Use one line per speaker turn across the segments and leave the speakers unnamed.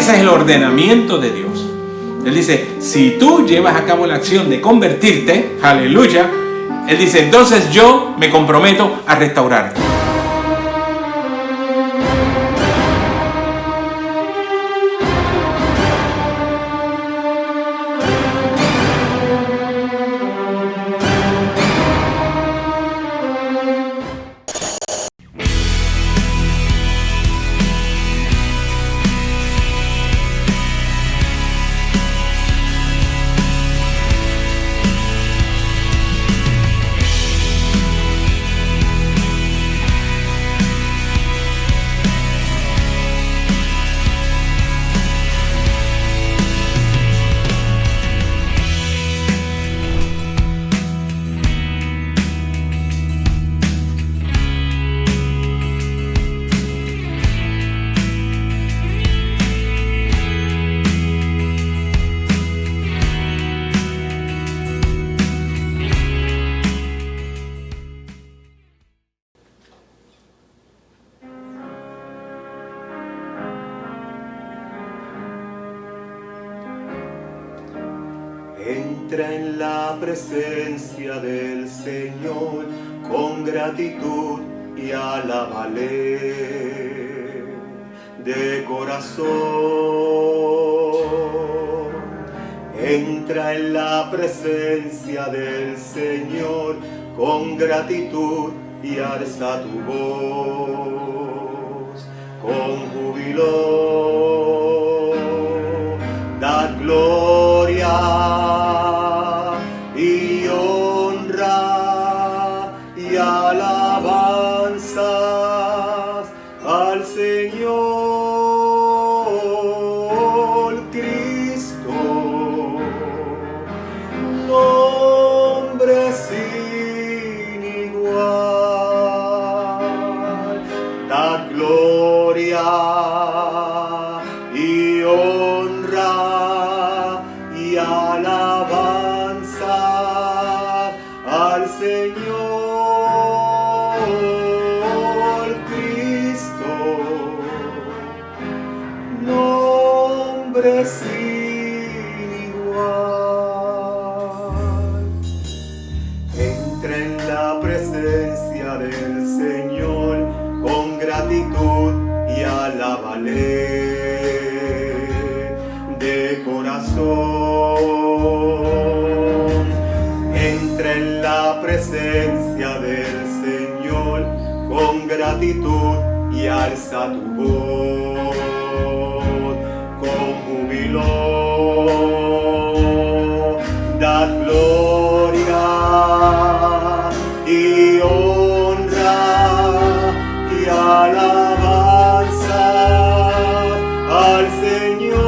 Ese es el ordenamiento de Dios. Él dice, si tú llevas a cabo la acción de convertirte, aleluya, Él dice, entonces yo me comprometo a restaurarte.
Entra en la presencia del Señor con gratitud y alábale de corazón. Entra en la presencia del Señor con gratitud y alza tu voz con júbilo. Da gloria y honra y alabanzas al Señor Cristo, nombre sin igual. Da gloria y honra y alabanza al Señor Cristo, nombre sin igual. Entra en la presencia del Señor con gratitud y alábale de corazón. Entra en la presencia del Señor con gratitud y alza tu voz con júbilo. Da gloria y honra y alabanza al Señor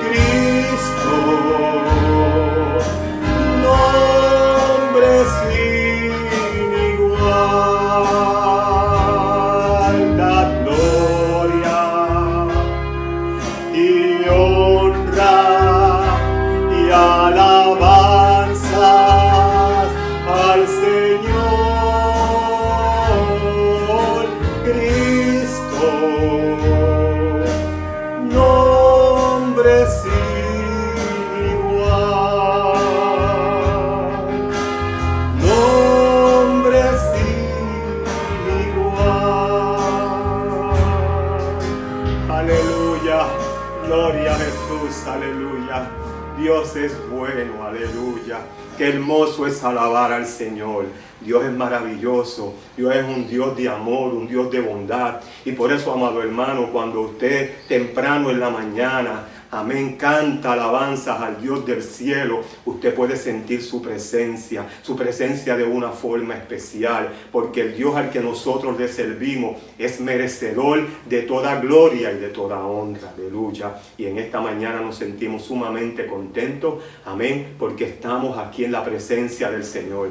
Cristo, nombre sin igual. Da gloria y honra y alabanzas al Señor Cristo, nombre sin igual, nombre sin igual. Aleluya, gloria a Jesús, aleluya. Dios es bueno, aleluya. Qué hermoso es alabar al Señor. Dios es maravilloso. Dios es un Dios de amor, un Dios de bondad. Y por eso, amado hermano, cuando usted temprano en la mañana, amén, canta alabanzas al Dios del cielo, usted puede sentir su presencia de una forma especial, porque el Dios al que nosotros le servimos es merecedor de toda gloria y de toda honra, aleluya. Y en esta mañana nos sentimos sumamente contentos, amén, porque estamos aquí en la presencia del Señor.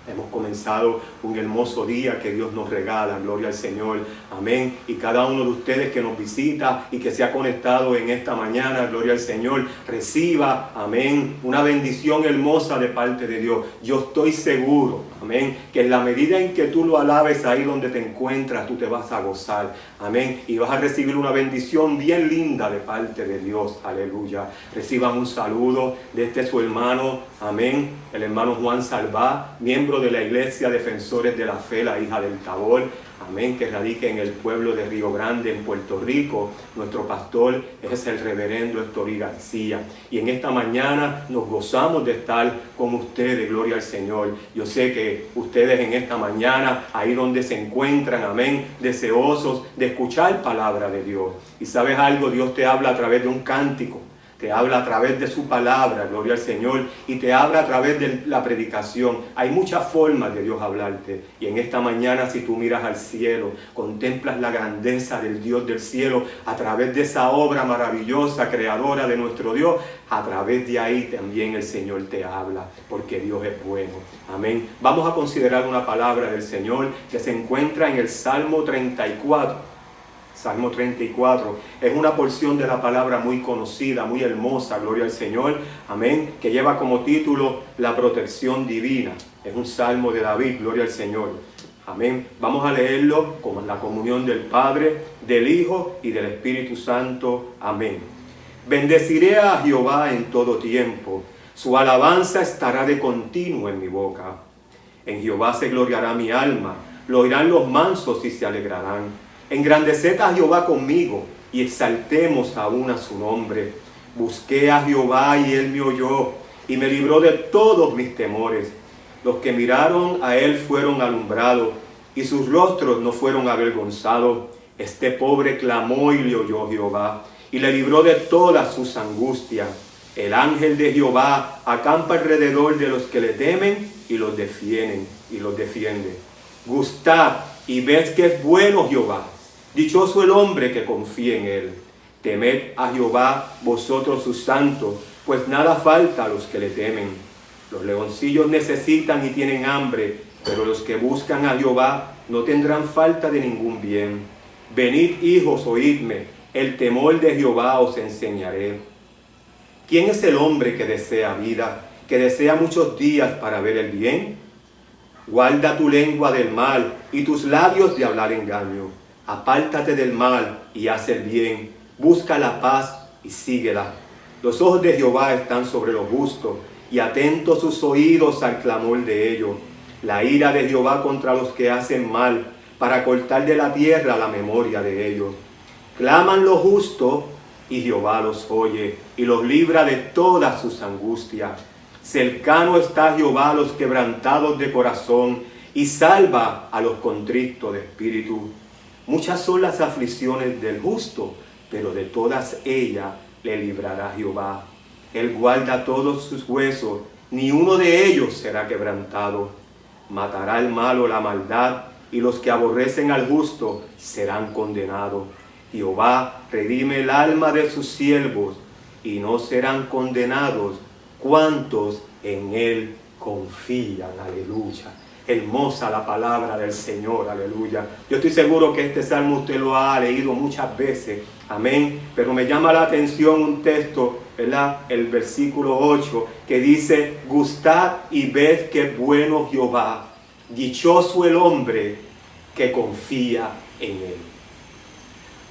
Hemos comenzado un hermoso día que Dios nos regala, gloria al Señor, amén. Y cada uno de ustedes que nos visita y que se ha conectado en esta mañana, gloria al Señor, reciba, amén, una bendición hermosa de parte de Dios. Yo estoy seguro, Amén. Que en la medida en que tú lo alabes ahí donde te encuentras, tú te vas a gozar. Amén. Y vas a recibir una bendición bien linda de parte de Dios. Aleluya. Reciban un saludo de su hermano. Amén. El hermano Juan Salvá, miembro de la Iglesia Defensores de la Fe, la hija del Tabor. Amén, que radica en el pueblo de Río Grande, en Puerto Rico. Nuestro pastor es el reverendo Héctor García. Y en esta mañana nos gozamos de estar con ustedes, gloria al Señor. Yo sé que ustedes en esta mañana, ahí donde se encuentran, amén, deseosos de escuchar palabra de Dios. Y sabes algo, Dios te habla a través de un cántico. Te habla a través de su palabra, gloria al Señor, y te habla a través de la predicación. Hay muchas formas de Dios hablarte. Y en esta mañana, si tú miras al cielo, contemplas la grandeza del Dios del cielo a través de esa obra maravillosa, creadora de nuestro Dios. A través de ahí también el Señor te habla, porque Dios es bueno. Amén. Vamos a considerar una palabra del Señor que se encuentra en el Salmo 34. Salmo 34 es una porción de la palabra muy conocida, muy hermosa, gloria al Señor, amén, que lleva como título la protección divina. Es un salmo de David, gloria al Señor, amén. Vamos a leerlo con la comunión del Padre, del Hijo y del Espíritu Santo, amén. Bendeciré a Jehová en todo tiempo, su alabanza estará de continuo en mi boca. En Jehová se gloriará mi alma, lo oirán los mansos y se alegrarán. Engrandeced a Jehová conmigo y exaltemos aún a su nombre. Busqué a Jehová y él me oyó y me libró de todos mis temores. Los que miraron a él fueron alumbrados y sus rostros no fueron avergonzados. Este pobre clamó y le oyó Jehová y le libró de todas sus angustias. El ángel de Jehová acampa alrededor de los que le temen y los defiende. Gustad y ved que es bueno Jehová. Dichoso el hombre que confía en él. Temed a Jehová vosotros sus santos, pues nada falta a los que le temen. Los leoncillos necesitan y tienen hambre, pero los que buscan a Jehová no tendrán falta de ningún bien. Venid, hijos, oídme, el temor de Jehová os enseñaré. ¿Quién es el hombre que desea vida, que desea muchos días para ver el bien? Guarda tu lengua del mal y tus labios de hablar engaño. Apártate del mal y haz el bien. Busca la paz y síguela. Los ojos de Jehová están sobre los justos y atentos sus oídos al clamor de ellos. La ira de Jehová contra los que hacen mal, para cortar de la tierra la memoria de ellos. Claman los justos y Jehová los oye y los libra de todas sus angustias. Cercano está Jehová a los quebrantados de corazón y salva a los contritos de espíritu. Muchas son las aflicciones del justo, pero de todas ellas le librará Jehová. Él guarda todos sus huesos, ni uno de ellos será quebrantado. Matará el malo la maldad, y los que aborrecen al justo serán condenados. Jehová redime el alma de sus siervos, y no serán condenados cuantos en él confían. Aleluya. Hermosa la palabra del Señor, aleluya. Yo estoy seguro que este salmo usted lo ha leído muchas veces, amén. Pero me llama la atención un texto, ¿verdad? El versículo 8, que dice: gustad y ved que es bueno Jehová, dichoso el hombre que confía en él.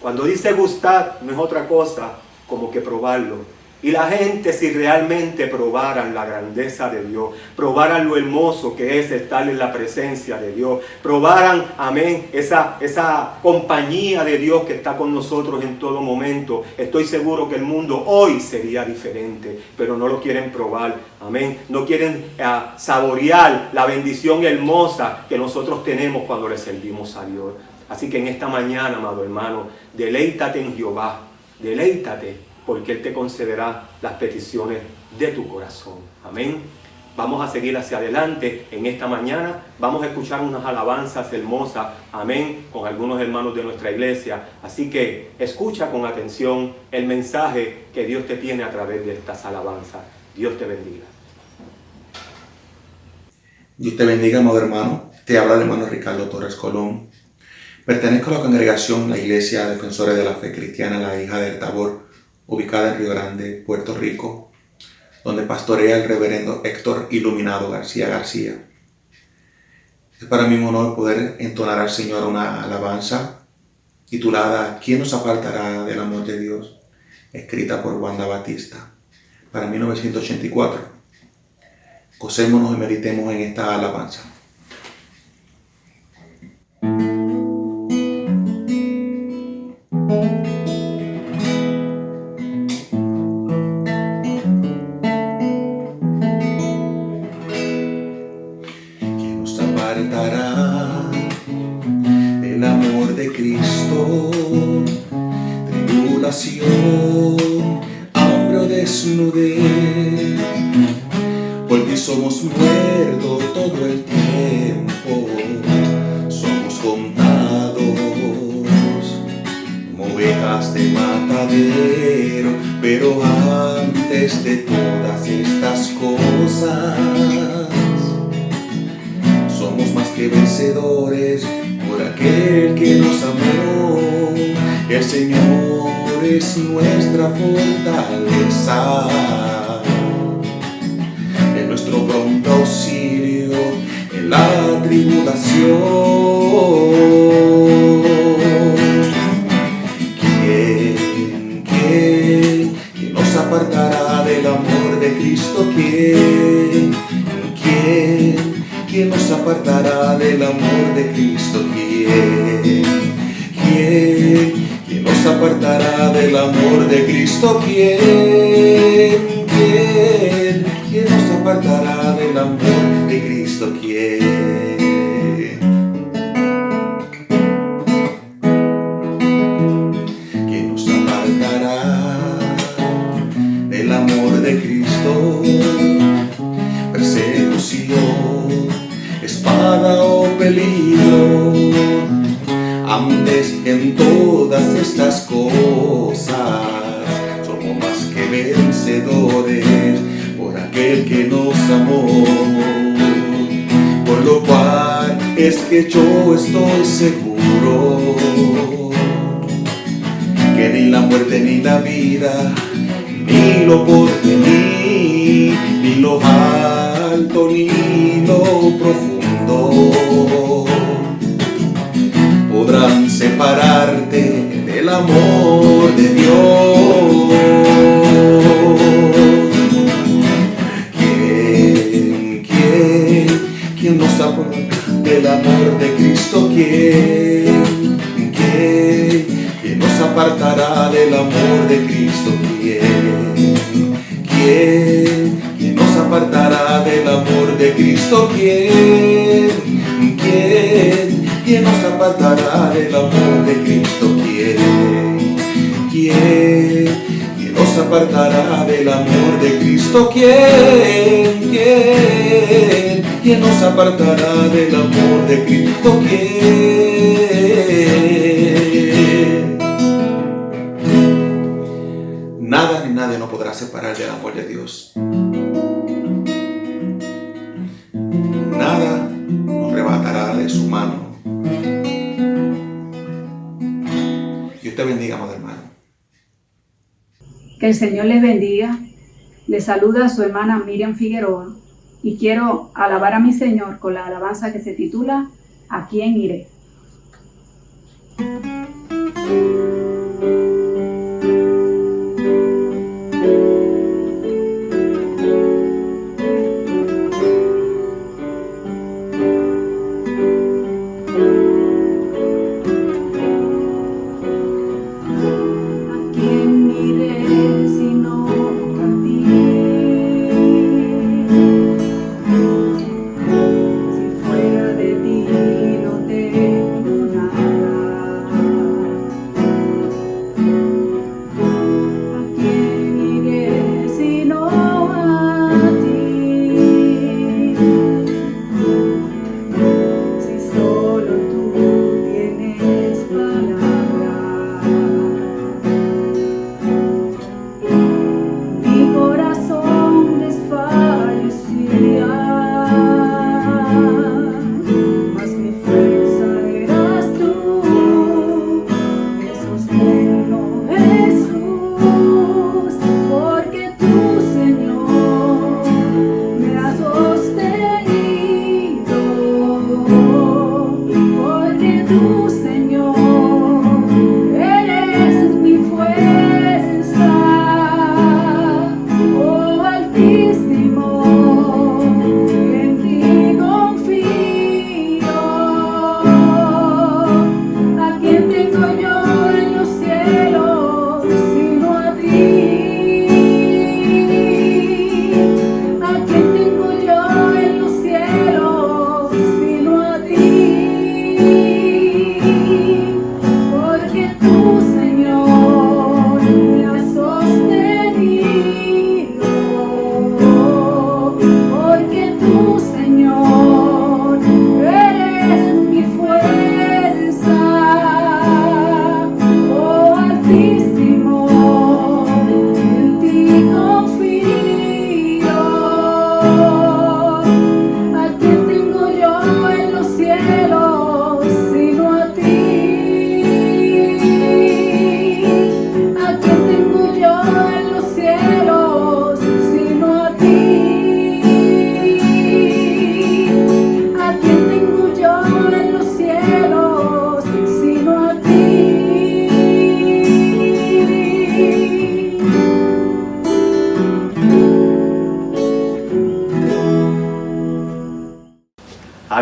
Cuando dice gustad, no es otra cosa como que probarlo. Y la gente, si realmente probaran la grandeza de Dios, probaran lo hermoso que es estar en la presencia de Dios, probaran, amén, esa compañía de Dios que está con nosotros en todo momento, estoy seguro que el mundo hoy sería diferente, pero no lo quieren probar, amén, no quieren saborear la bendición hermosa que nosotros tenemos cuando le servimos a Dios. Así que en esta mañana, amado hermano, deleítate en Jehová, deleítate, porque Él te concederá las peticiones de tu corazón. Amén. Vamos a seguir hacia adelante en esta mañana. Vamos a escuchar unas alabanzas hermosas. Amén. Con algunos hermanos de nuestra iglesia. Así que escucha con atención el mensaje que Dios te tiene a través de estas alabanzas. Dios te bendiga.
Dios te bendiga, amado hermano. Te habla el hermano Ricardo Torres Colón. Pertenezco a la congregación, la Iglesia Defensores de la Fe Cristiana, la hija del Tabor, ubicada en Río Grande, Puerto Rico, donde pastorea el reverendo Héctor Iluminado García. Es para mí un honor poder entonar al Señor una alabanza titulada ¿Quién nos apartará del amor de Dios?, escrita por Wanda Batista, para 1984. Gocémonos y meditemos en esta alabanza. ¿Quién nos apartará del amor de Cristo? Tribulación, hambre o desnudez, porque somos muertos todo el tiempo, somos contados como ovejas de matadero, pero antes de todas estas cosas, somos más que vencedores por aquel que nos amó. El Señor es nuestra fortaleza, es nuestro pronto auxilio en la tribulación. ¿Quién nos apartará del amor de Cristo? ¿Quién nos apartará del amor de Cristo? ¿Quién nos apartará del amor de Cristo? ¿Quién nos apartará del amor de Cristo? ¿Quién nos apartará del amor de Cristo? Persecución, espada o peligro, antes en todas estas cosas somos más que vencedores por aquel que nos amó. Por lo cual es que yo estoy seguro que ni la muerte ni la vida, ni lo porvenir, ni lo alto ni lo profundo podrán separarte del amor de Dios. ¿Quién nos apartará del amor de Cristo? ¿Quién nos apartará del amor de Cristo? ¿Quién nos apartará del amor de Cristo? ¿Quién nos apartará del amor de Cristo? ¿Quién nos apartará del amor de Cristo? ¿Quién nos apartará del amor de Cristo? Nada ni nadie nos podrá separar del amor de Dios. Nada nos arrebatará de su mano. Dios te bendiga, amado hermano.
Que el Señor les bendiga. Les saluda a su hermana Miriam Figueroa y quiero alabar a mi Señor con la alabanza que se titula ¿A quién iré? Si fuera de ti no tengo nada.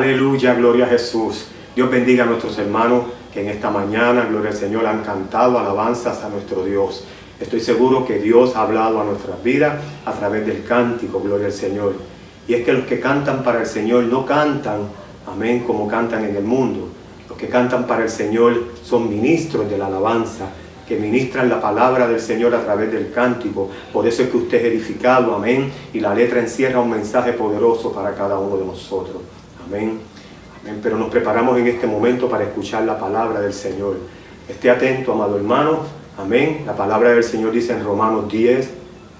Aleluya, gloria a Jesús. Dios bendiga a nuestros hermanos que en esta mañana, gloria al Señor, han cantado alabanzas a nuestro Dios. Estoy seguro que Dios ha hablado a nuestras vidas a través del cántico, gloria al Señor. Y es que los que cantan para el Señor no cantan, amén, como cantan en el mundo. Los que cantan para el Señor son ministros de la alabanza, que ministran la palabra del Señor a través del cántico. Por eso es que usted es edificado, amén, y la letra encierra un mensaje poderoso para cada uno de nosotros, amén. Amén. Pero nos preparamos en este momento para escuchar la palabra del Señor. Esté atento, amado hermano, amén. La palabra del Señor dice en Romanos 10,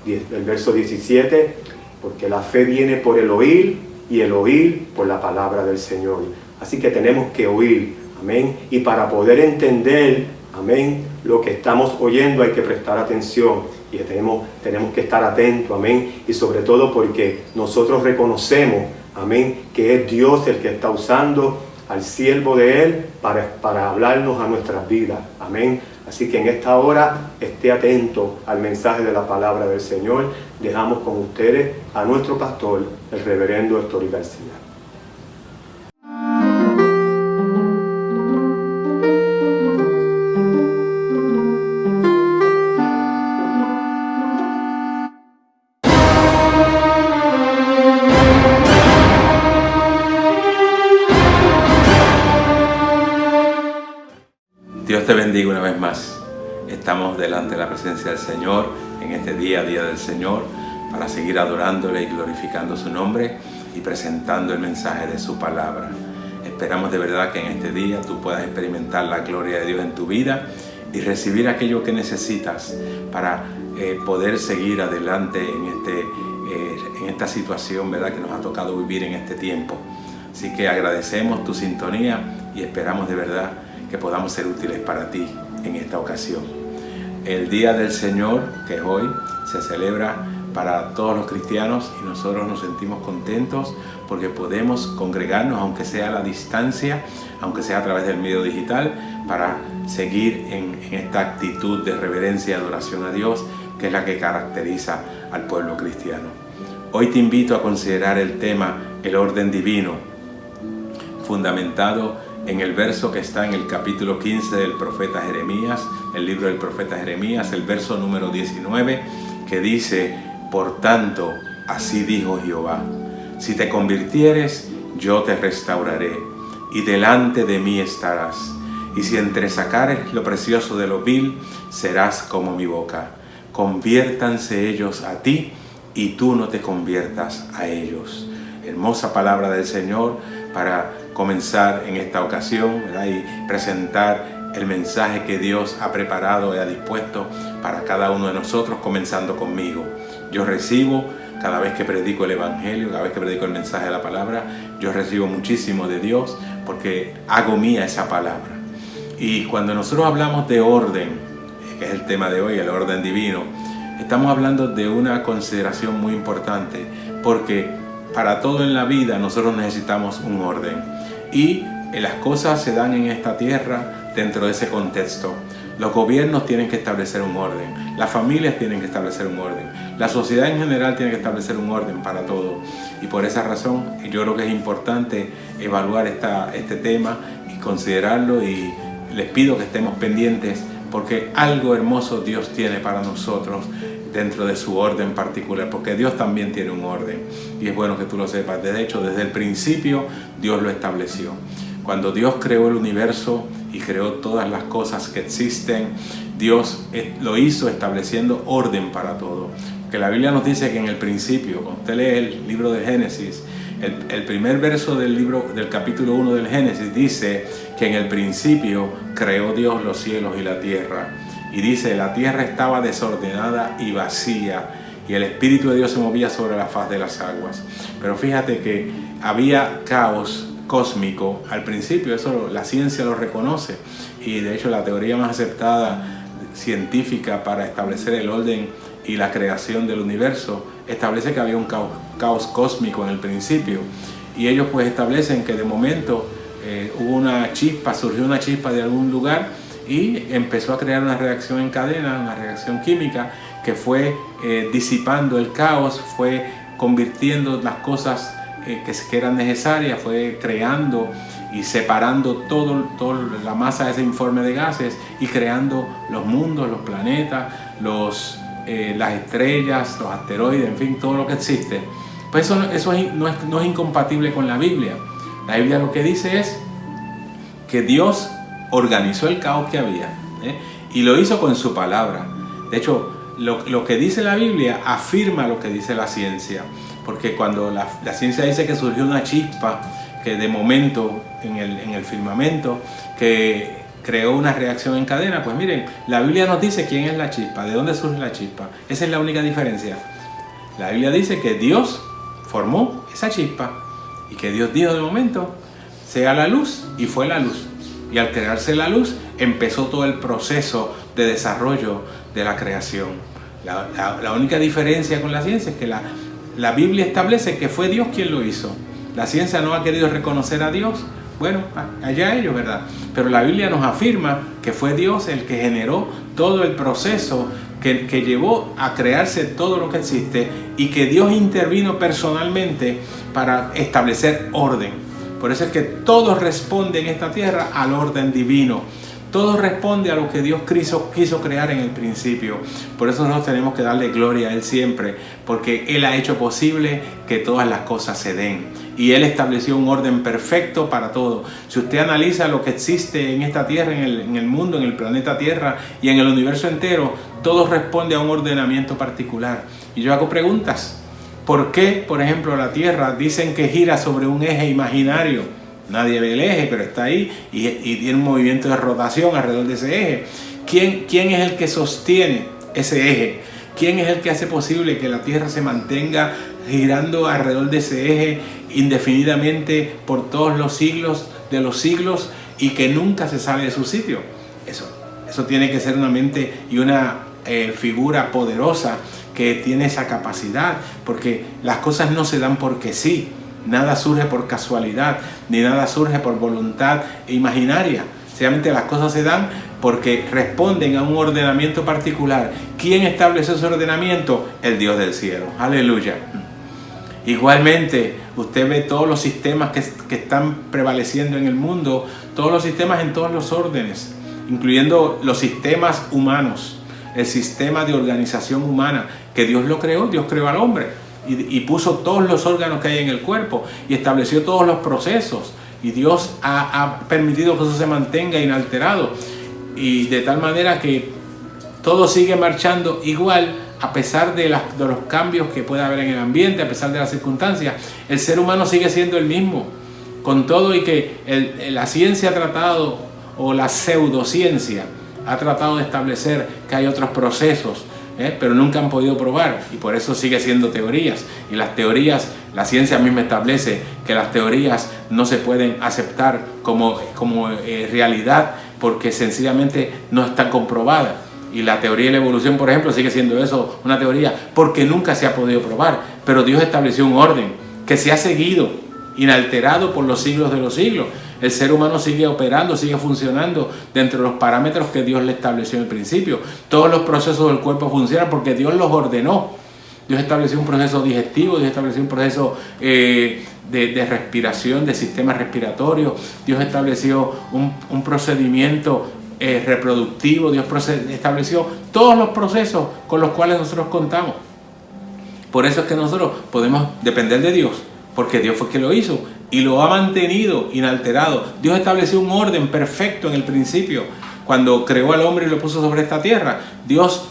el verso 17, porque la fe viene por el oír y el oír por la palabra del Señor. Así que tenemos que oír, amén, y para poder entender, amén, lo que estamos oyendo hay que prestar atención y tenemos que estar atentos, amén, y sobre todo porque nosotros reconocemos, amén, que es Dios el que está usando al siervo de Él para hablarnos a nuestras vidas, amén. Así que en esta hora esté atento al mensaje de la palabra del Señor. Dejamos con ustedes a nuestro pastor, el reverendo Héctor García.
Dios te bendiga una vez más. Estamos delante de la presencia del Señor en este día del Señor, para seguir adorándole y glorificando su nombre y presentando el mensaje de su palabra. Esperamos de verdad que en este día tú puedas experimentar la gloria de Dios en tu vida y recibir aquello que necesitas para poder seguir adelante en esta situación, ¿verdad?, que nos ha tocado vivir en este tiempo. Así que agradecemos tu sintonía y esperamos de verdad que podamos ser útiles para ti en esta ocasión. El Día del Señor, que hoy se celebra para todos los cristianos, y nosotros nos sentimos contentos porque podemos congregarnos, aunque sea a la distancia, aunque sea a través del medio digital, para seguir en esta actitud de reverencia y adoración a Dios, que es la que caracteriza al pueblo cristiano. Hoy te invito a considerar el tema el orden divino, fundamentado en el verso que está en el capítulo 15 del profeta Jeremías, el libro del profeta Jeremías, el verso número 19, que dice: por tanto, así dijo Jehová, si te convirtieres, yo te restauraré, y delante de mí estarás, y si entresacares lo precioso de lo vil, serás como mi boca. Conviértanse ellos a ti, y tú no te conviertas a ellos. Hermosa palabra del Señor para comenzar en esta ocasión, ¿verdad?, y presentar el mensaje que Dios ha preparado y ha dispuesto para cada uno de nosotros, comenzando conmigo. Yo recibo, cada vez que predico el Evangelio, cada vez que predico el mensaje de la palabra, yo recibo muchísimo de Dios porque hago mía esa palabra. Y cuando nosotros hablamos de orden, que es el tema de hoy, el orden divino, estamos hablando de una consideración muy importante, porque para todo en la vida nosotros necesitamos un orden. Y las cosas se dan en esta tierra dentro de ese contexto. Los gobiernos tienen que establecer un orden, las familias tienen que establecer un orden, la sociedad en general tiene que establecer un orden para todo. Y por esa razón yo creo que es importante evaluar este tema y considerarlo, y les pido que estemos pendientes porque algo hermoso Dios tiene para nosotros dentro de su orden particular, porque Dios también tiene un orden y es bueno que tú lo sepas. De hecho, desde el principio Dios lo estableció. Cuando Dios creó el universo y creó todas las cosas que existen, Dios lo hizo estableciendo orden para todo. Que la Biblia nos dice que en el principio, cuando usted lee el libro de Génesis, el primer verso del capítulo 1 del Génesis dice que en el principio creó Dios los cielos y la tierra. Y dice: la tierra estaba desordenada y vacía, y el Espíritu de Dios se movía sobre la faz de las aguas. Pero fíjate que había caos cósmico al principio, eso la ciencia lo reconoce, y de hecho la teoría más aceptada científica para establecer el orden y la creación del universo establece que había un caos cósmico en el principio, y ellos pues establecen que de momento hubo una chispa, surgió una chispa de algún lugar y empezó a crear una reacción en cadena, una reacción química que fue disipando el caos, fue convirtiendo las cosas que eran necesarias, fue creando y separando toda la masa de ese informe de gases y creando los mundos, los planetas, las estrellas, los asteroides, en fin, todo lo que existe. Pues eso no es incompatible con la Biblia. La Biblia lo que dice es que Dios organizó el caos que había, y lo hizo con su palabra. De hecho, lo que dice la Biblia afirma lo que dice la ciencia, porque cuando la ciencia dice que surgió una chispa que de momento en el firmamento que creó una reacción en cadena, pues miren, la Biblia nos dice quién es la chispa, de dónde surge la chispa. Esa es la única diferencia. La Biblia dice que Dios formó esa chispa y que Dios dijo de momento, sea la luz, y fue la luz. Y al crearse la luz, empezó todo el proceso de desarrollo de la creación. La única diferencia con la ciencia es que la Biblia establece que fue Dios quien lo hizo. La ciencia no ha querido reconocer a Dios. Bueno, allá ellos, ¿verdad? Pero la Biblia nos afirma que fue Dios el que generó todo el proceso que llevó a crearse todo lo que existe, y que Dios intervino personalmente para establecer orden. Por eso es que todo responde en esta tierra al orden divino. Todo responde a lo que Dios quiso crear en el principio. Por eso nosotros tenemos que darle gloria a Él siempre, porque Él ha hecho posible que todas las cosas se den. Y Él estableció un orden perfecto para todo. Si usted analiza lo que existe en esta tierra, en el mundo, en el planeta Tierra y en el universo entero, todo responde a un ordenamiento particular. Y yo hago preguntas. ¿Por qué, por ejemplo, la Tierra dicen que gira sobre un eje imaginario? Nadie ve el eje, pero está ahí y tiene un movimiento de rotación alrededor de ese eje. ¿Quién es el que sostiene ese eje? ¿Quién es el que hace posible que la Tierra se mantenga girando alrededor de ese eje indefinidamente por todos los siglos de los siglos y que nunca se sale de su sitio? Eso tiene que ser una mente y una figura poderosa que tiene esa capacidad, porque las cosas no se dan porque sí. Nada surge por casualidad, ni nada surge por voluntad imaginaria. Sencillamente las cosas se dan porque responden a un ordenamiento particular. ¿Quién estableció ese ordenamiento? El Dios del cielo. Aleluya. Igualmente, usted ve todos los sistemas que están prevaleciendo en el mundo, todos los sistemas en todos los órdenes, incluyendo los sistemas humanos, el sistema de organización humana, que Dios lo creó, Dios creó al hombre. Y puso todos los órganos que hay en el cuerpo y estableció todos los procesos, y Dios ha permitido que eso se mantenga inalterado, y de tal manera que todo sigue marchando igual a pesar de los cambios que pueda haber en el ambiente, a pesar de las circunstancias. El ser humano sigue siendo el mismo, con todo y que la ciencia ha tratado, o la pseudociencia ha tratado de establecer que hay otros procesos, pero nunca han podido probar, y por eso sigue siendo teorías. Y las teorías, la ciencia misma establece que las teorías no se pueden aceptar como realidad, porque sencillamente no están comprobadas. Y la teoría de la evolución, por ejemplo, sigue siendo eso, una teoría, porque nunca se ha podido probar. Pero Dios estableció un orden que se ha seguido inalterado por los siglos de los siglos. El ser humano sigue operando, sigue funcionando dentro de los parámetros que Dios le estableció en el principio. Todos los procesos del cuerpo funcionan porque Dios los ordenó. Dios estableció un proceso digestivo, Dios estableció un proceso de respiración, de sistema respiratorio. Dios estableció un procedimiento reproductivo. Dios estableció todos los procesos con los cuales nosotros contamos. Por eso es que nosotros podemos depender de Dios, porque Dios fue quien lo hizo y lo ha mantenido inalterado. Dios estableció un orden perfecto en el principio. Cuando creó al hombre y lo puso sobre esta tierra, Dios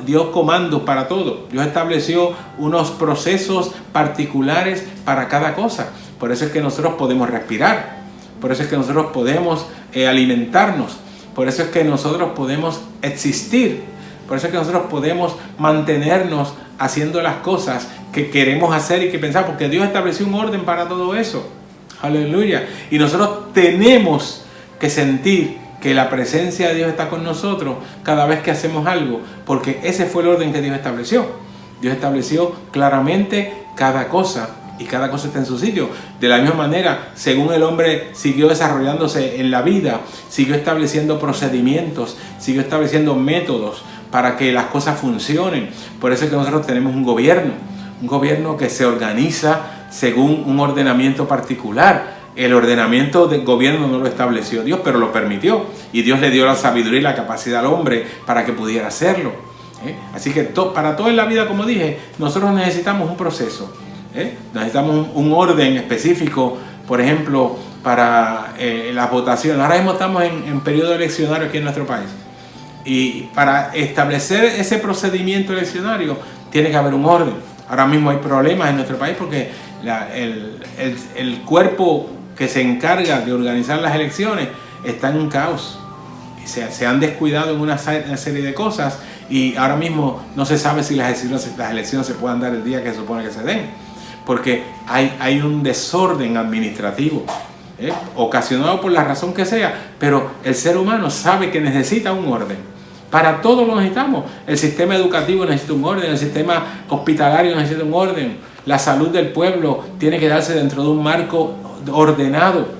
dio comandos para todo. Dios estableció unos procesos particulares para cada cosa. Por eso es que nosotros podemos respirar. Por eso es que nosotros podemos alimentarnos. Por eso es que nosotros podemos existir. Por eso es que nosotros podemos mantenernos haciendo las cosas que queremos hacer y que pensamos, porque Dios estableció un orden para todo eso. Aleluya. Y nosotros tenemos que sentir que la presencia de Dios está con nosotros cada vez que hacemos algo, porque ese fue el orden que Dios estableció. Dios estableció claramente cada cosa, y cada cosa está en su sitio. De la misma manera, según el hombre siguió desarrollándose en la vida, siguió estableciendo procedimientos, siguió estableciendo métodos para que las cosas funcionen. Por eso es que nosotros tenemos un gobierno que se organiza según un ordenamiento particular. El ordenamiento del gobierno no lo estableció Dios, pero lo permitió. Y Dios le dio la sabiduría y la capacidad al hombre para que pudiera hacerlo. Así que para todo en la vida, como dije, nosotros necesitamos un proceso. Necesitamos un orden específico, por ejemplo, para las votaciones. Ahora mismo estamos en periodo eleccionario aquí en nuestro país. Y para establecer ese procedimiento eleccionario tiene que haber un orden. Ahora mismo hay problemas en nuestro país porque el cuerpo que se encarga de organizar las elecciones está en un caos. Se han descuidado en una serie de cosas y ahora mismo no se sabe si las elecciones se puedan dar el día que se supone que se den, porque hay un desorden administrativo, ocasionado por la razón que sea, pero el ser humano sabe que necesita un orden. Para todo lo necesitamos. El sistema educativo necesita un orden, el sistema hospitalario necesita un orden, la salud del pueblo tiene que darse dentro de un marco ordenado.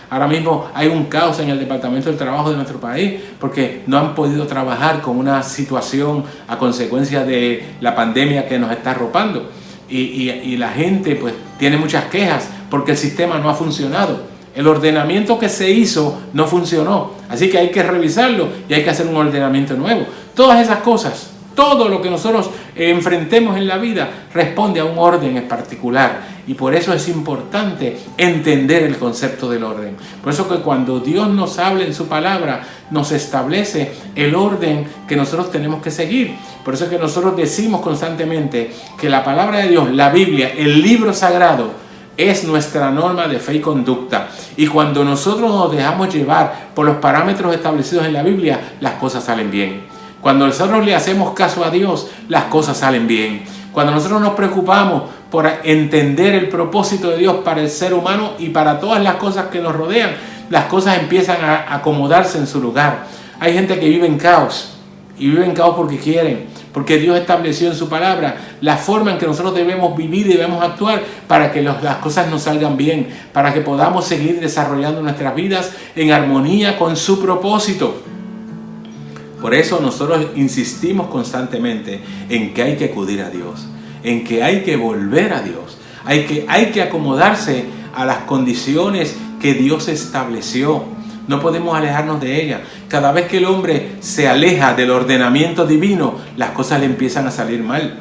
Ahora mismo hay un caos en el Departamento del Trabajo de nuestro país porque no han podido trabajar con una situación a consecuencia de la pandemia que nos está arropando. Y la gente pues tiene muchas quejas porque el sistema no ha funcionado. El ordenamiento que se hizo no funcionó, así que hay que revisarlo y hay que hacer un ordenamiento nuevo. Todas esas cosas, todo lo que nosotros enfrentemos en la vida responde a un orden en particular y por eso es importante entender el concepto del orden. Por eso que cuando Dios nos habla en su palabra, nos establece el orden que nosotros tenemos que seguir. Por eso que nosotros decimos constantemente que la palabra de Dios, la Biblia, el libro sagrado, es nuestra norma de fe y conducta. Y cuando nosotros nos dejamos llevar por los parámetros establecidos en la Biblia, las cosas salen bien. Cuando nosotros le hacemos caso a Dios, las cosas salen bien. Cuando nosotros nos preocupamos por entender el propósito de Dios para el ser humano y para todas las cosas que nos rodean, las cosas empiezan a acomodarse en su lugar. Hay gente que vive en caos, y vive en caos porque quieren, porque Dios estableció en su palabra la forma en que nosotros debemos vivir y debemos actuar para que las cosas nos salgan bien, para que podamos seguir desarrollando nuestras vidas en armonía con su propósito. Por eso nosotros insistimos constantemente en que hay que acudir a Dios, en que hay que volver a Dios, hay que acomodarse a las condiciones que Dios estableció. No podemos alejarnos de ella. Cada vez que el hombre se aleja del ordenamiento divino, las cosas le empiezan a salir mal.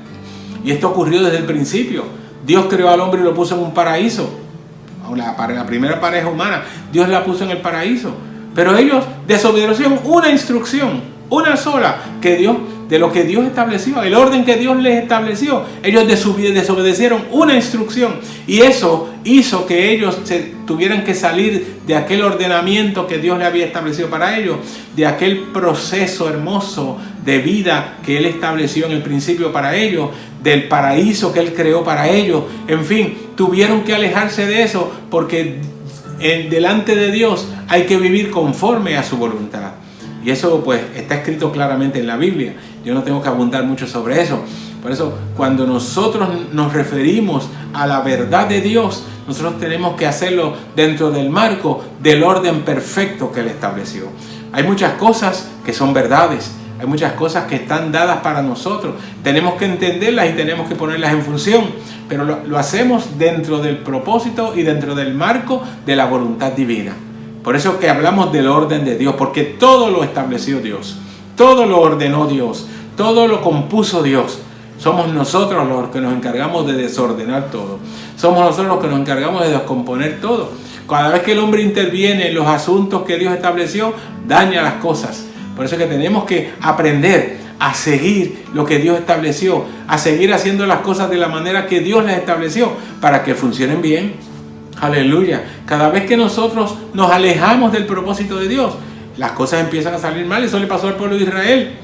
Y esto ocurrió desde el principio. Dios creó al hombre y lo puso en un paraíso. La primera pareja humana, Dios la puso en el paraíso. Pero ellos desobedecieron una instrucción, una sola, de lo que Dios estableció, el orden que Dios les estableció. Ellos desobedecieron una instrucción y eso hizo que ellos tuvieran que salir de aquel ordenamiento que Dios le había establecido para ellos, de aquel proceso hermoso de vida que Él estableció en el principio para ellos, del paraíso que Él creó para ellos. En fin, tuvieron que alejarse de eso porque delante de Dios hay que vivir conforme a su voluntad. Y eso pues está escrito claramente en la Biblia. Yo no tengo que abundar mucho sobre eso. Por eso cuando nosotros nos referimos a la verdad de Dios, nosotros tenemos que hacerlo dentro del marco del orden perfecto que Él estableció. Hay muchas cosas que son verdades. Hay muchas cosas que están dadas para nosotros. Tenemos que entenderlas y tenemos que ponerlas en función. Pero lo hacemos dentro del propósito y dentro del marco de la voluntad divina. Por eso que hablamos del orden de Dios, porque todo lo estableció Dios, todo lo ordenó Dios, todo lo compuso Dios. Somos nosotros los que nos encargamos de desordenar todo. Somos nosotros los que nos encargamos de descomponer todo. Cada vez que el hombre interviene en los asuntos que Dios estableció, daña las cosas. Por eso es que tenemos que aprender a seguir lo que Dios estableció, a seguir haciendo las cosas de la manera que Dios las estableció para que funcionen bien. Aleluya. Cada vez que nosotros nos alejamos del propósito de Dios, las cosas empiezan a salir mal. Eso le pasó al pueblo de Israel.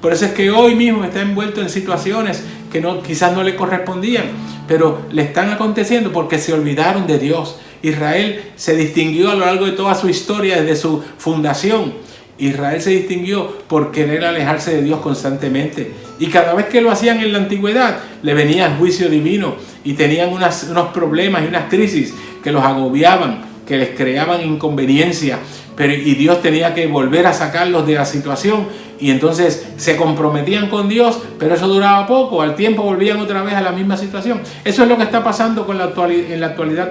Por eso es que hoy mismo está envuelto en situaciones que quizás no le correspondían, pero le están aconteciendo porque se olvidaron de Dios. Israel se distinguió a lo largo de toda su historia desde su fundación. Israel se distinguió por querer alejarse de Dios constantemente. Y cada vez que lo hacían en la antigüedad, le venía el juicio divino y tenían unos problemas y unas crisis que los agobiaban, que les creaban inconveniencia. Y Dios tenía que volver a sacarlos de la situación y entonces se comprometían con Dios, pero eso duraba poco, al tiempo volvían otra vez a la misma situación. Eso es lo que está pasando en la actualidad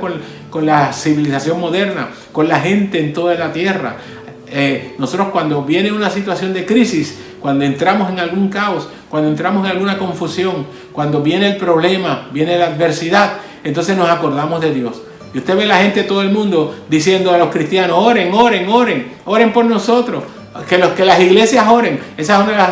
con la civilización moderna, con la gente en toda la tierra. Nosotros cuando viene una situación de crisis, cuando entramos en algún caos, cuando entramos en alguna confusión, cuando viene el problema, viene la adversidad, entonces nos acordamos de Dios. Y usted ve la gente, todo el mundo, diciendo a los cristianos, oren, oren, oren, oren por nosotros, que las iglesias oren. Esa es una de las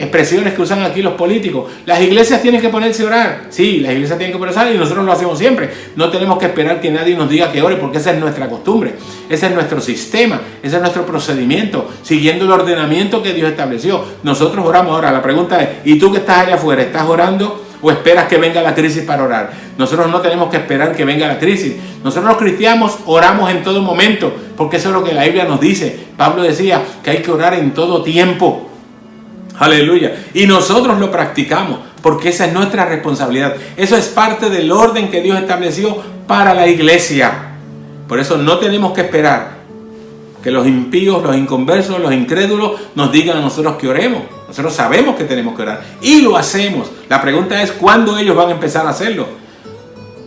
expresiones que usan aquí los políticos. Las iglesias tienen que ponerse a orar. Sí, las iglesias tienen que ponerse a orar y nosotros lo hacemos siempre. No tenemos que esperar que nadie nos diga que ore, porque esa es nuestra costumbre, ese es nuestro sistema, ese es nuestro procedimiento, siguiendo el ordenamiento que Dios estableció. Nosotros oramos. Ahora la pregunta es, ¿y tú que estás allá afuera, estás orando o esperas que venga la crisis para orar? Nosotros no tenemos que esperar que venga la crisis. Nosotros los cristianos oramos en todo momento, porque eso es lo que la Biblia nos dice. Pablo decía que hay que orar en todo tiempo. Aleluya. Y nosotros lo practicamos, porque esa es nuestra responsabilidad. Eso es parte del orden que Dios estableció para la iglesia. Por eso no tenemos que esperar que los impíos, los inconversos, los incrédulos nos digan a nosotros que oremos. Nosotros sabemos que tenemos que orar y lo hacemos. La pregunta es ¿cuándo ellos van a empezar a hacerlo?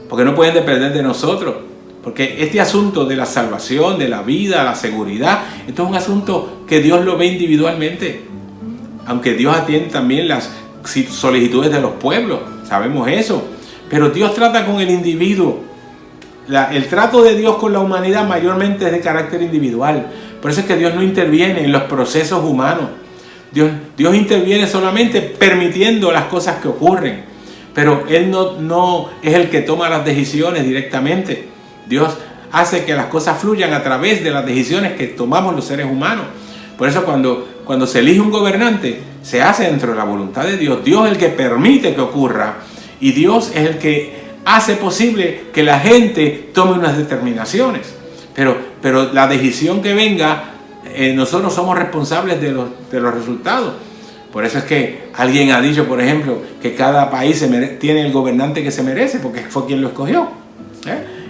Porque no pueden depender de nosotros. Porque este asunto de la salvación, de la vida, la seguridad, esto es un asunto que Dios lo ve individualmente. Aunque Dios atiende también las solicitudes de los pueblos, sabemos eso. Pero Dios trata con el individuo. El trato de Dios con la humanidad mayormente es de carácter individual. Por eso es que Dios no interviene en los procesos humanos. Dios interviene solamente permitiendo las cosas que ocurren. Pero Él no es el que toma las decisiones directamente. Dios hace que las cosas fluyan a través de las decisiones que tomamos los seres humanos. Por eso cuando se elige un gobernante, se hace dentro de la voluntad de Dios. Dios es el que permite que ocurra y Dios es el que hace posible que la gente tome unas determinaciones. Pero la decisión que venga, nosotros somos responsables de los resultados. Por eso es que alguien ha dicho, por ejemplo, que cada país tiene el gobernante que se merece, porque fue quien lo escogió.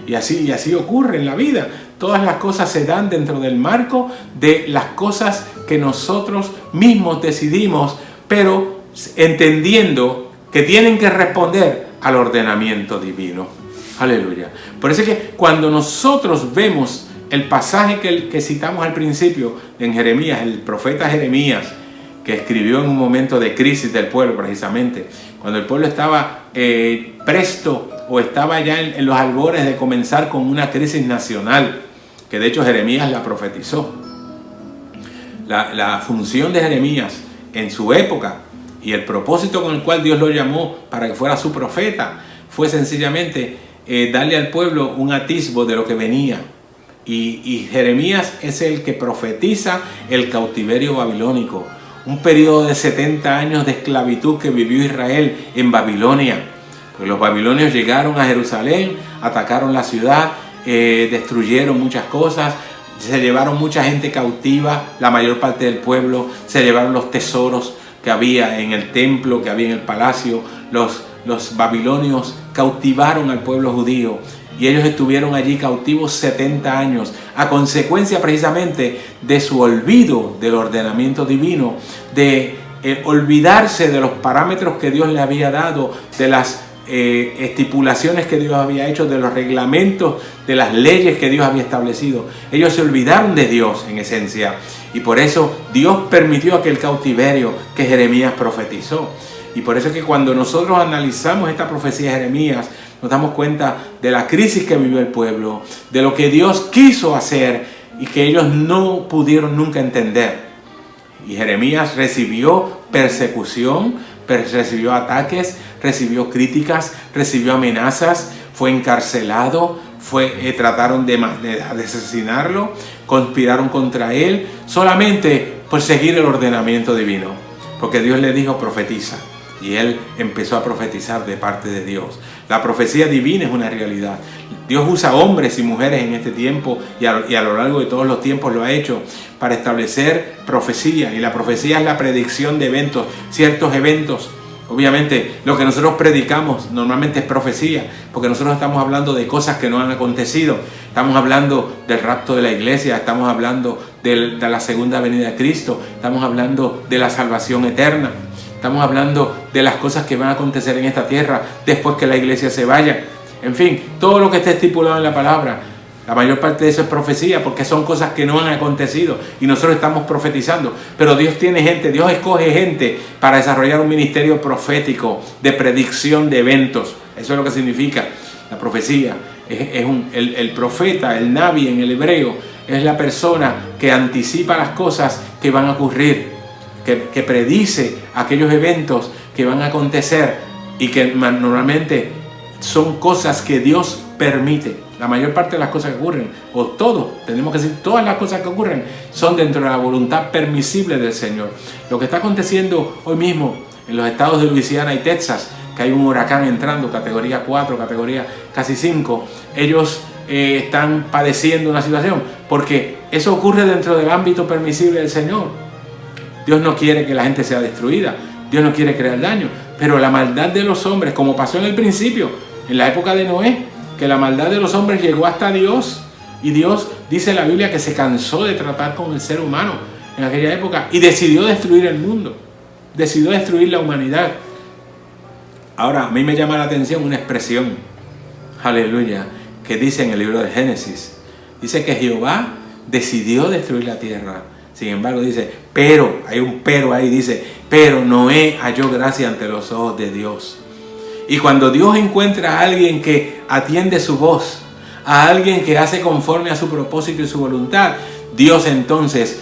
Y así ocurre en la vida. Todas las cosas se dan dentro del marco de las cosas que nosotros mismos decidimos, pero entendiendo que tienen que responder al ordenamiento divino. Aleluya. Por eso es que cuando nosotros vemos el pasaje que citamos al principio en Jeremías, el profeta Jeremías, que escribió en un momento de crisis del pueblo precisamente, cuando el pueblo estaba presto o estaba ya en los albores de comenzar con una crisis nacional, que de hecho Jeremías la profetizó. La función de Jeremías en su época y el propósito con el cual Dios lo llamó para que fuera su profeta fue sencillamente darle al pueblo un atisbo de lo que venía. Y Jeremías es el que profetiza el cautiverio babilónico, un periodo de 70 años de esclavitud que vivió Israel en Babilonia. Porque los babilonios llegaron a Jerusalén, atacaron la ciudad, destruyeron muchas cosas, se llevaron mucha gente cautiva, la mayor parte del pueblo, se llevaron los tesoros que había en el templo, que había en el palacio. Los babilonios cautivaron al pueblo judío y ellos estuvieron allí cautivos 70 años a consecuencia precisamente de su olvido del ordenamiento divino, de olvidarse de los parámetros que Dios le había dado, de las estipulaciones que Dios había hecho, de los reglamentos, de las leyes que Dios había establecido. Ellos se olvidaron de Dios en esencia y por eso Dios permitió aquel cautiverio que Jeremías profetizó. Y por eso es que cuando nosotros analizamos esta profecía de Jeremías, nos damos cuenta de la crisis que vivió el pueblo, de lo que Dios quiso hacer y que ellos no pudieron nunca entender. Y Jeremías recibió persecución, recibió ataques, recibió críticas, recibió amenazas, fue encarcelado, trataron de asesinarlo, conspiraron contra él, solamente por seguir el ordenamiento divino. Porque Dios le dijo profetiza. Y él empezó a profetizar de parte de Dios. La profecía divina es una realidad. Dios usa hombres y mujeres en este tiempo y a lo largo de todos los tiempos lo ha hecho para establecer profecía. Y la profecía es la predicción de eventos, ciertos eventos Obviamente lo que nosotros predicamos normalmente es profecía, porque nosotros estamos hablando de cosas que no han acontecido. Estamos hablando del rapto de la iglesia, estamos hablando de la segunda venida de Cristo, estamos hablando de la salvación eterna, estamos hablando de las cosas que van a acontecer en esta tierra después que la iglesia se vaya. En fin, todo lo que esté estipulado en la palabra, la mayor parte de eso es profecía, porque son cosas que no han acontecido y nosotros estamos profetizando. Pero Dios tiene gente, Dios escoge gente para desarrollar un ministerio profético de predicción de eventos. Eso es lo que significa la profecía. El profeta, el nabi en el hebreo, es la persona que anticipa las cosas que van a ocurrir, que predice aquellos eventos que van a acontecer y que normalmente son cosas que Dios permite. La mayor parte de las cosas que ocurren, o todo, tenemos que decir, todas las cosas que ocurren son dentro de la voluntad permisible del Señor. Lo que está aconteciendo hoy mismo en los estados de Luisiana y Texas, que hay un huracán entrando, categoría 4, categoría casi 5, ellos están padeciendo una situación, porque eso ocurre dentro del ámbito permisible del Señor. Dios no quiere que la gente sea destruida, Dios no quiere crear daño, pero la maldad de los hombres, como pasó en el principio, en la época de Noé, que la maldad de los hombres llegó hasta Dios, y Dios dice en la Biblia que se cansó de tratar con el ser humano en aquella época y decidió destruir el mundo, decidió destruir la humanidad. Ahora, a mí me llama la atención una expresión, aleluya, que dice en el libro de Génesis. Dice que Jehová decidió destruir la tierra. Sin embargo dice, pero, hay un pero ahí, dice, pero Noé halló gracia ante los ojos de Dios. Y cuando Dios encuentra a alguien que atiende su voz, a alguien que hace conforme a su propósito y su voluntad, Dios entonces,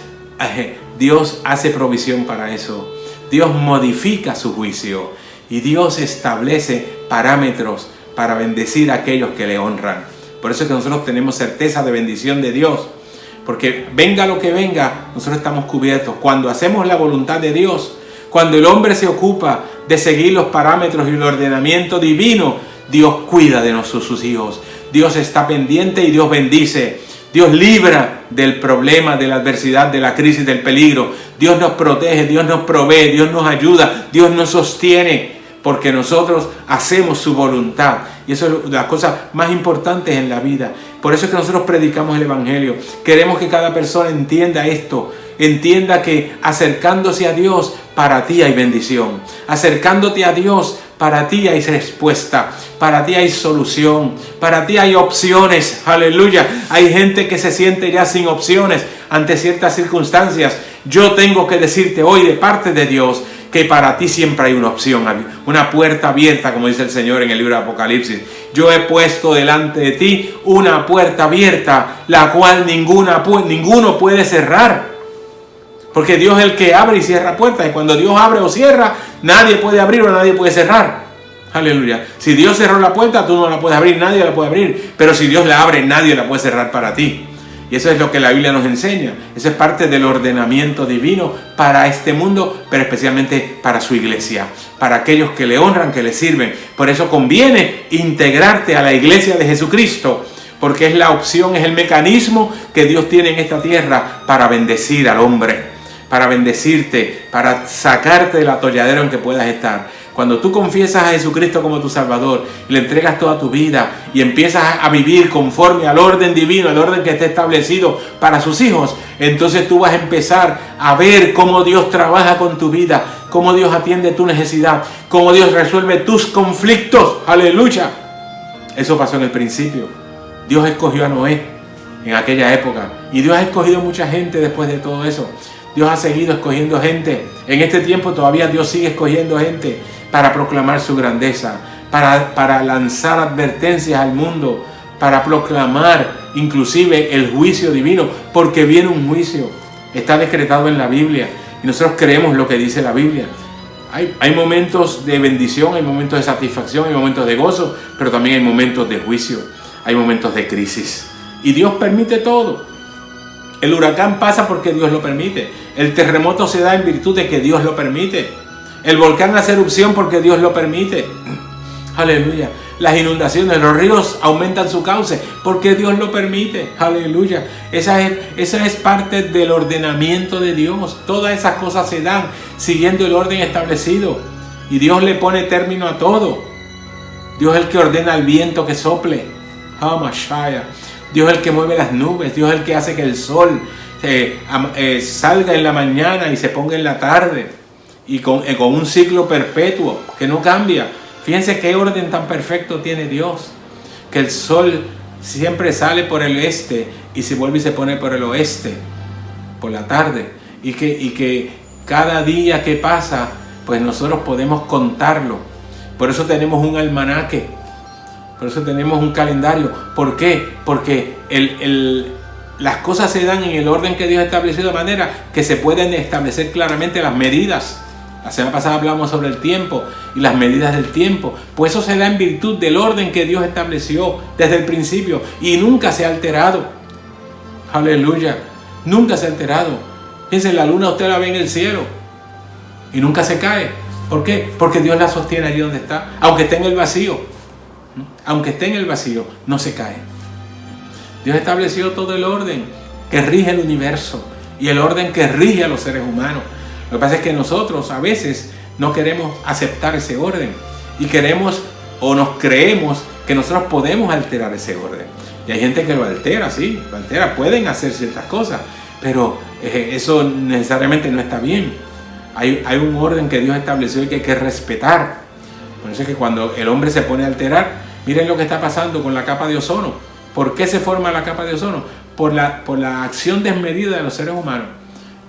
Dios hace provisión para eso. Dios modifica su juicio y Dios establece parámetros para bendecir a aquellos que le honran. Por eso es que nosotros tenemos certeza de bendición de Dios, porque venga lo que venga, nosotros estamos cubiertos. Cuando hacemos la voluntad de Dios, cuando el hombre se ocupa de seguir los parámetros y el ordenamiento divino, Dios cuida de sus hijos. Dios está pendiente y Dios bendice. Dios libra del problema, de la adversidad, de la crisis, del peligro. Dios nos protege, Dios nos provee, Dios nos ayuda, Dios nos sostiene, porque nosotros hacemos su voluntad. Y eso es las cosas más importantes en la vida. Por eso es que nosotros predicamos el Evangelio. Queremos que cada persona entienda esto. Entienda que acercándose a Dios, para ti hay bendición. Acercándote a Dios, para ti hay respuesta. Para ti hay solución. Para ti hay opciones. Aleluya. Hay gente que se siente ya sin opciones ante ciertas circunstancias. Yo tengo que decirte hoy de parte de Dios que para ti siempre hay una opción, una puerta abierta, como dice el Señor en el libro de Apocalipsis. Yo he puesto delante de ti una puerta abierta, la cual ninguno puede cerrar. Porque Dios es el que abre y cierra puertas. Y cuando Dios abre o cierra, nadie puede abrir o nadie puede cerrar. Aleluya. Si Dios cerró la puerta, tú no la puedes abrir, nadie la puede abrir. Pero si Dios la abre, nadie la puede cerrar para ti. Y eso es lo que la Biblia nos enseña. Eso es parte del ordenamiento divino para este mundo, pero especialmente para su iglesia, para aquellos que le honran, que le sirven. Por eso conviene integrarte a la iglesia de Jesucristo, porque es la opción, es el mecanismo que Dios tiene en esta tierra para bendecir al hombre, para bendecirte, para sacarte del atolladero en que puedas estar. Cuando tú confiesas a Jesucristo como tu Salvador y le entregas toda tu vida y empiezas a vivir conforme al orden divino, al orden que está establecido para sus hijos, entonces tú vas a empezar a ver cómo Dios trabaja con tu vida, cómo Dios atiende tu necesidad, cómo Dios resuelve tus conflictos. ¡Aleluya! Eso pasó en el principio. Dios escogió a Noé en aquella época y Dios ha escogido mucha gente después de todo eso. Dios ha seguido escogiendo gente. En este tiempo todavía Dios sigue escogiendo gente para proclamar su grandeza, para lanzar advertencias al mundo, para proclamar inclusive el juicio divino, porque viene un juicio. Está decretado en la Biblia y nosotros creemos lo que dice la Biblia. Hay momentos de bendición, hay momentos de satisfacción, hay momentos de gozo, pero también hay momentos de juicio, hay momentos de crisis. Y Dios permite todo. El huracán pasa porque Dios lo permite. El terremoto se da en virtud de que Dios lo permite. El volcán hace erupción porque Dios lo permite. Aleluya. Las inundaciones, los ríos aumentan su cauce porque Dios lo permite. Aleluya. Esa es parte del ordenamiento de Dios. Todas esas cosas se dan siguiendo el orden establecido. Y Dios le pone término a todo. Dios es el que ordena el viento que sople. Dios es el que mueve las nubes. Dios es el que hace que el sol salga en la mañana y se ponga en la tarde. Y con un ciclo perpetuo que no cambia. Fíjense qué orden tan perfecto tiene Dios. Que el sol siempre sale por el este y se vuelve y se pone por el oeste por la tarde. Y que cada día que pasa, pues nosotros podemos contarlo. Por eso tenemos un almanaque. Por eso tenemos un calendario. ¿Por qué? Porque las cosas se dan en el orden que Dios ha establecido, de manera que se pueden establecer claramente las medidas. La semana pasada hablamos sobre el tiempo y las medidas del tiempo. Pues eso se da en virtud del orden que Dios estableció desde el principio y nunca se ha alterado. Aleluya. Nunca se ha alterado. Fíjense, la luna usted la ve en el cielo y nunca se cae. ¿Por qué? Porque Dios la sostiene allí donde está. Aunque esté en el vacío. Aunque esté en el vacío, no se cae. Dios estableció todo el orden que rige el universo y el orden que rige a los seres humanos. Lo que pasa es que nosotros a veces no queremos aceptar ese orden y queremos o nos creemos que nosotros podemos alterar ese orden. Y hay gente que lo altera, sí, lo altera, pueden hacer ciertas cosas, pero eso necesariamente no está bien. Hay un orden que Dios estableció y que hay que respetar. Por eso es que cuando el hombre se pone a alterar, miren lo que está pasando con la capa de ozono. ¿Por qué se forma la capa de ozono? Por la acción desmedida de los seres humanos.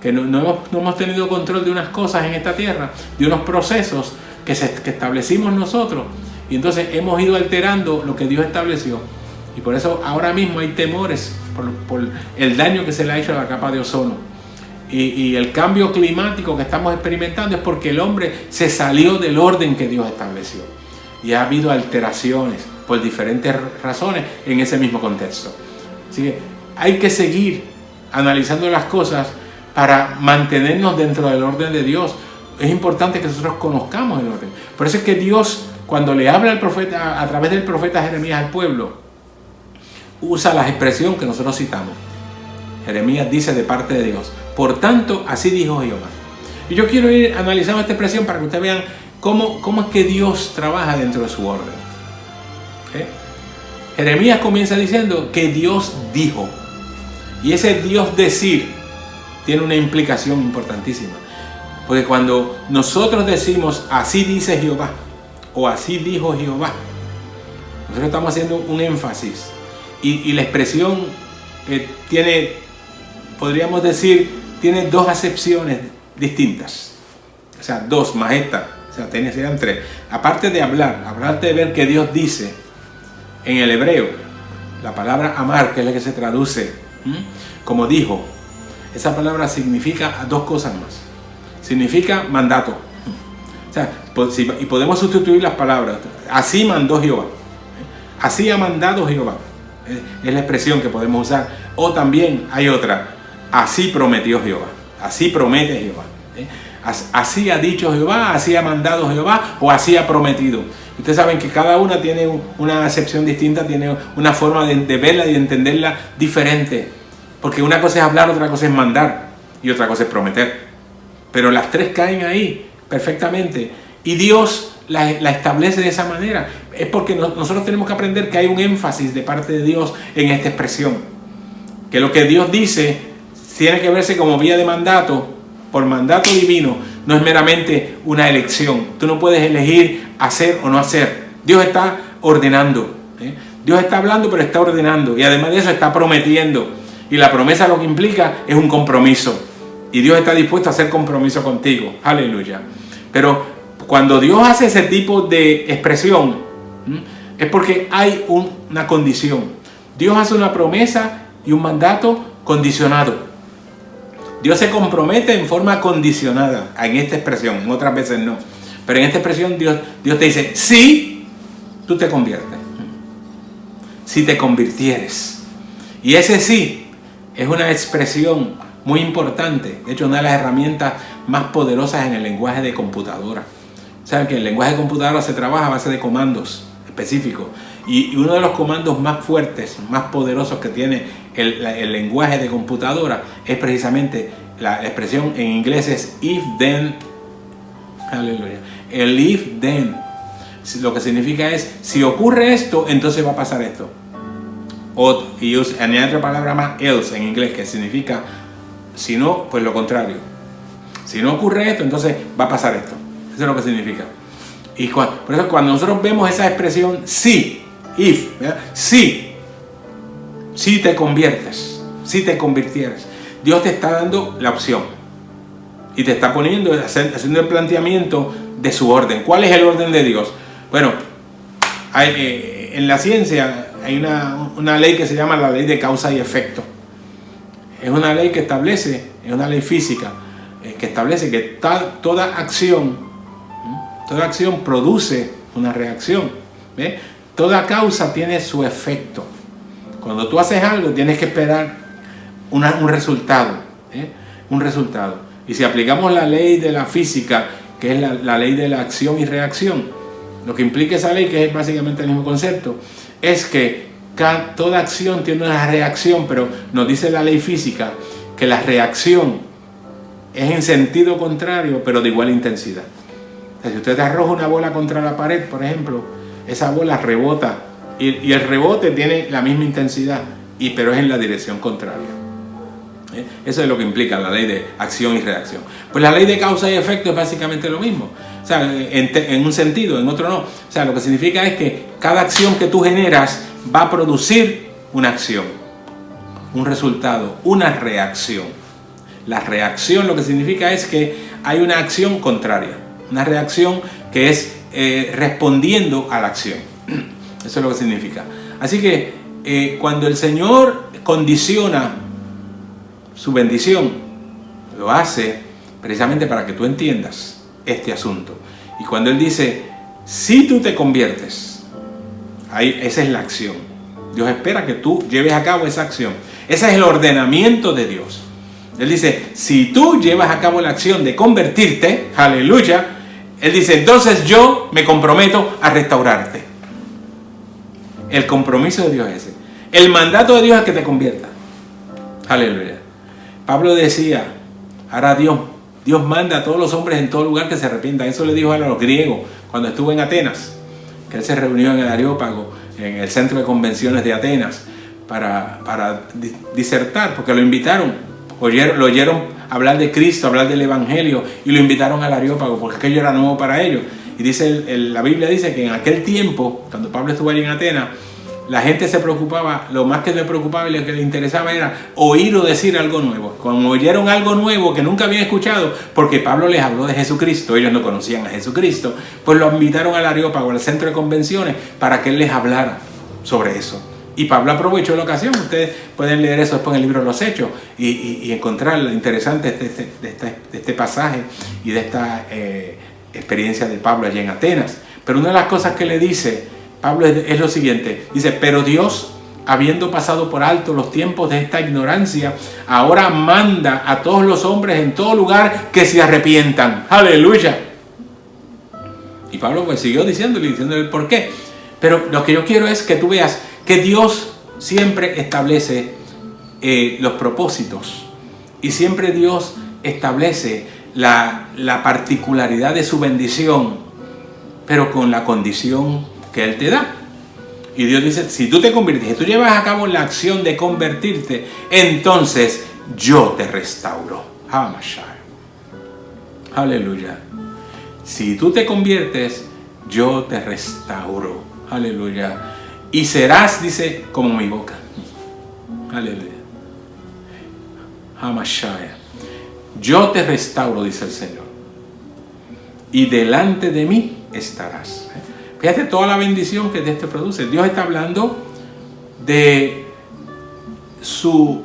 Que no hemos tenido control de unas cosas en esta tierra, de unos procesos que establecimos nosotros, y entonces hemos ido alterando lo que Dios estableció. Y por eso ahora mismo hay temores por el daño que se le ha hecho a la capa de ozono. Y el cambio climático que estamos experimentando es porque el hombre se salió del orden que Dios estableció. Y ha habido alteraciones por diferentes razones en ese mismo contexto. Así que hay que seguir analizando las cosas para mantenernos dentro del orden de Dios. Es importante que nosotros conozcamos el orden. Por eso es que Dios, cuando le habla al profeta, a través del profeta Jeremías al pueblo, usa la expresión que nosotros citamos. Jeremías dice de parte de Dios: por tanto, así dijo Jehová. Y yo quiero ir analizando esta expresión para que ustedes vean cómo es que Dios trabaja dentro de su orden. ¿Okay? Jeremías comienza diciendo que Dios dijo. Y ese Dios decir tiene una implicación importantísima. Porque cuando nosotros decimos así dice Jehová o así dijo Jehová, nosotros estamos haciendo un énfasis. Y la expresión tiene, podríamos decir, tiene dos acepciones distintas. O sea, dos más esta. O sea, serían tres. Aparte de hablar de ver que Dios dice en el hebreo, la palabra amar, que es la que se traduce como dijo, esa palabra significa dos cosas más. Significa mandato. O sea, y podemos sustituir las palabras. Así mandó Jehová. Así ha mandado Jehová. Es la expresión que podemos usar. O también hay otra. Así prometió Jehová. Así promete Jehová. Así ha dicho Jehová, así ha mandado Jehová o así ha prometido. Ustedes saben que cada una tiene una acepción distinta, tiene una forma de verla y de entenderla diferente. Porque una cosa es hablar, otra cosa es mandar y otra cosa es prometer. Pero las tres caen ahí perfectamente. Y Dios la establece de esa manera. Es porque nosotros tenemos que aprender que hay un énfasis de parte de Dios en esta expresión. Que lo que Dios dice tiene que verse como vía de mandato, por mandato divino. No es meramente una elección. Tú no puedes elegir hacer o no hacer. Dios está ordenando. Dios está hablando, pero está ordenando. Y además de eso está prometiendo. Y la promesa lo que implica es un compromiso. Y Dios está dispuesto a hacer compromiso contigo. Aleluya. Pero cuando Dios hace ese tipo de expresión, es porque hay una condición. Dios hace una promesa y un mandato condicionado. Dios se compromete en forma condicionada en esta expresión, en otras veces no. Pero en esta expresión Dios te dice, sí, tú te conviertes. Si te convirtieres. Y ese sí es una expresión muy importante. De hecho, una de las herramientas más poderosas en el lenguaje de computadora. Saben que el lenguaje de computadora se trabaja a base de comandos específicos. Y uno de los comandos más fuertes, más poderosos que tiene el lenguaje de computadora es precisamente la expresión en inglés es if then, aleluya, el if then. Lo que significa es, si ocurre esto, entonces va a pasar esto. Y añade otra palabra más, else, en inglés, que significa, si no, pues lo contrario. Si no ocurre esto, entonces va a pasar esto. Eso es lo que significa. Y por eso cuando nosotros vemos esa expresión, sí, if, ¿verdad? Sí, si te conviertes, si te convirtieres, Dios te está dando la opción y te está poniendo, haciendo el planteamiento de su orden. ¿Cuál es el orden de Dios? Bueno, en la ciencia hay una ley que se llama la ley de causa y efecto. Es una ley que establece, es una ley física, que establece que toda acción produce una reacción. ¿Ve? Toda causa tiene su efecto. Cuando tú haces algo, tienes que esperar un resultado. Un resultado. Y si aplicamos la ley de la física, que es la ley de la acción y reacción, lo que implica esa ley, que es básicamente el mismo concepto, es que toda acción tiene una reacción, pero nos dice la ley física que la reacción es en sentido contrario, pero de igual intensidad. O sea, si usted arroja una bola contra la pared, por ejemplo, esa bola rebota y el rebote tiene la misma intensidad, pero es en la dirección contraria. Eso es lo que implica la ley de acción y reacción. Pues la ley de causa y efecto es básicamente lo mismo. O sea, en un sentido, en otro no. O sea, lo que significa es que cada acción que tú generas va a producir una acción, un resultado, una reacción. La reacción lo que significa es que hay una acción contraria, una reacción que es respondiendo a la acción. Eso es lo que significa. Así que cuando el Señor condiciona su bendición, lo hace precisamente para que tú entiendas este asunto. Y cuando Él dice, si tú te conviertes, ahí, esa es la acción. Dios espera que tú lleves a cabo esa acción. Ese es el ordenamiento de Dios. Él dice, si tú llevas a cabo la acción de convertirte, aleluya, Él dice, entonces yo me comprometo a restaurarte. El compromiso de Dios es ese. El mandato de Dios es que te conviertas. Aleluya. Pablo decía, ahora Dios manda a todos los hombres en todo lugar que se arrepientan. Eso le dijo a los griegos cuando estuvo en Atenas, que él se reunió en el Areópago, en el centro de convenciones de Atenas, para disertar, porque lo invitaron, lo oyeron hablar de Cristo, hablar del Evangelio, y lo invitaron al Areópago, porque aquello era nuevo para ellos. Y dice la Biblia dice que en aquel tiempo, cuando Pablo estuvo allí en Atenas, la gente se preocupaba, lo más que le preocupaba y lo que le interesaba era oír o decir algo nuevo. Cuando oyeron algo nuevo que nunca habían escuchado, porque Pablo les habló de Jesucristo, ellos no conocían a Jesucristo, pues lo invitaron al Areópago, al centro de convenciones, para que él les hablara sobre eso. Y Pablo aprovechó la ocasión. Ustedes pueden leer eso después en el libro de los Hechos y encontrar lo interesante de este pasaje y de esta experiencia de Pablo allí en Atenas. Pero una de las cosas que le dice Pablo es lo siguiente. Dice, pero Dios, habiendo pasado por alto los tiempos de esta ignorancia, ahora manda a todos los hombres en todo lugar que se arrepientan. ¡Aleluya! Y Pablo pues siguió diciéndole el por qué. Pero lo que yo quiero es que tú veas que Dios siempre establece los propósitos. Y siempre Dios establece la particularidad de su bendición, pero con la condición que Él te da. Y Dios dice, si tú te conviertes, si tú llevas a cabo la acción de convertirte, entonces yo te restauro. Aleluya. Si tú te conviertes, yo te restauro. Aleluya. Y serás, dice, como mi boca. Aleluya. Hamashaya. Yo te restauro, dice el Señor. Y delante de mí estarás. Fíjate toda la bendición que de esto produce. Dios está hablando de su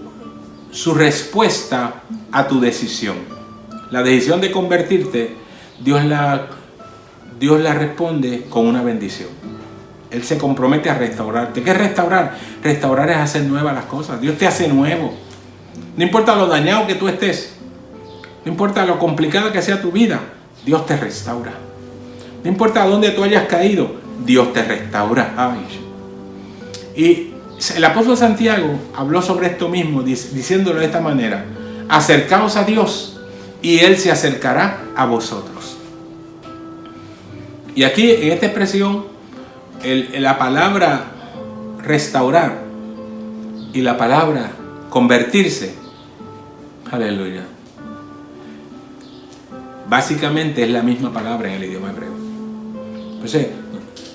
respuesta a tu decisión. La decisión de convertirte, Dios la responde con una bendición. Él se compromete a restaurarte. ¿Qué es restaurar? Restaurar es hacer nuevas las cosas. Dios te hace nuevo. No importa lo dañado que tú estés. No importa lo complicada que sea tu vida. Dios te restaura. No importa dónde tú hayas caído, Dios te restaura. Ay. Y el apóstol Santiago habló sobre esto mismo, diciéndolo de esta manera: acercaos a Dios y Él se acercará a vosotros. Y aquí en esta expresión, la palabra restaurar y la palabra convertirse, aleluya, básicamente es la misma palabra en el idioma hebreo. Entonces,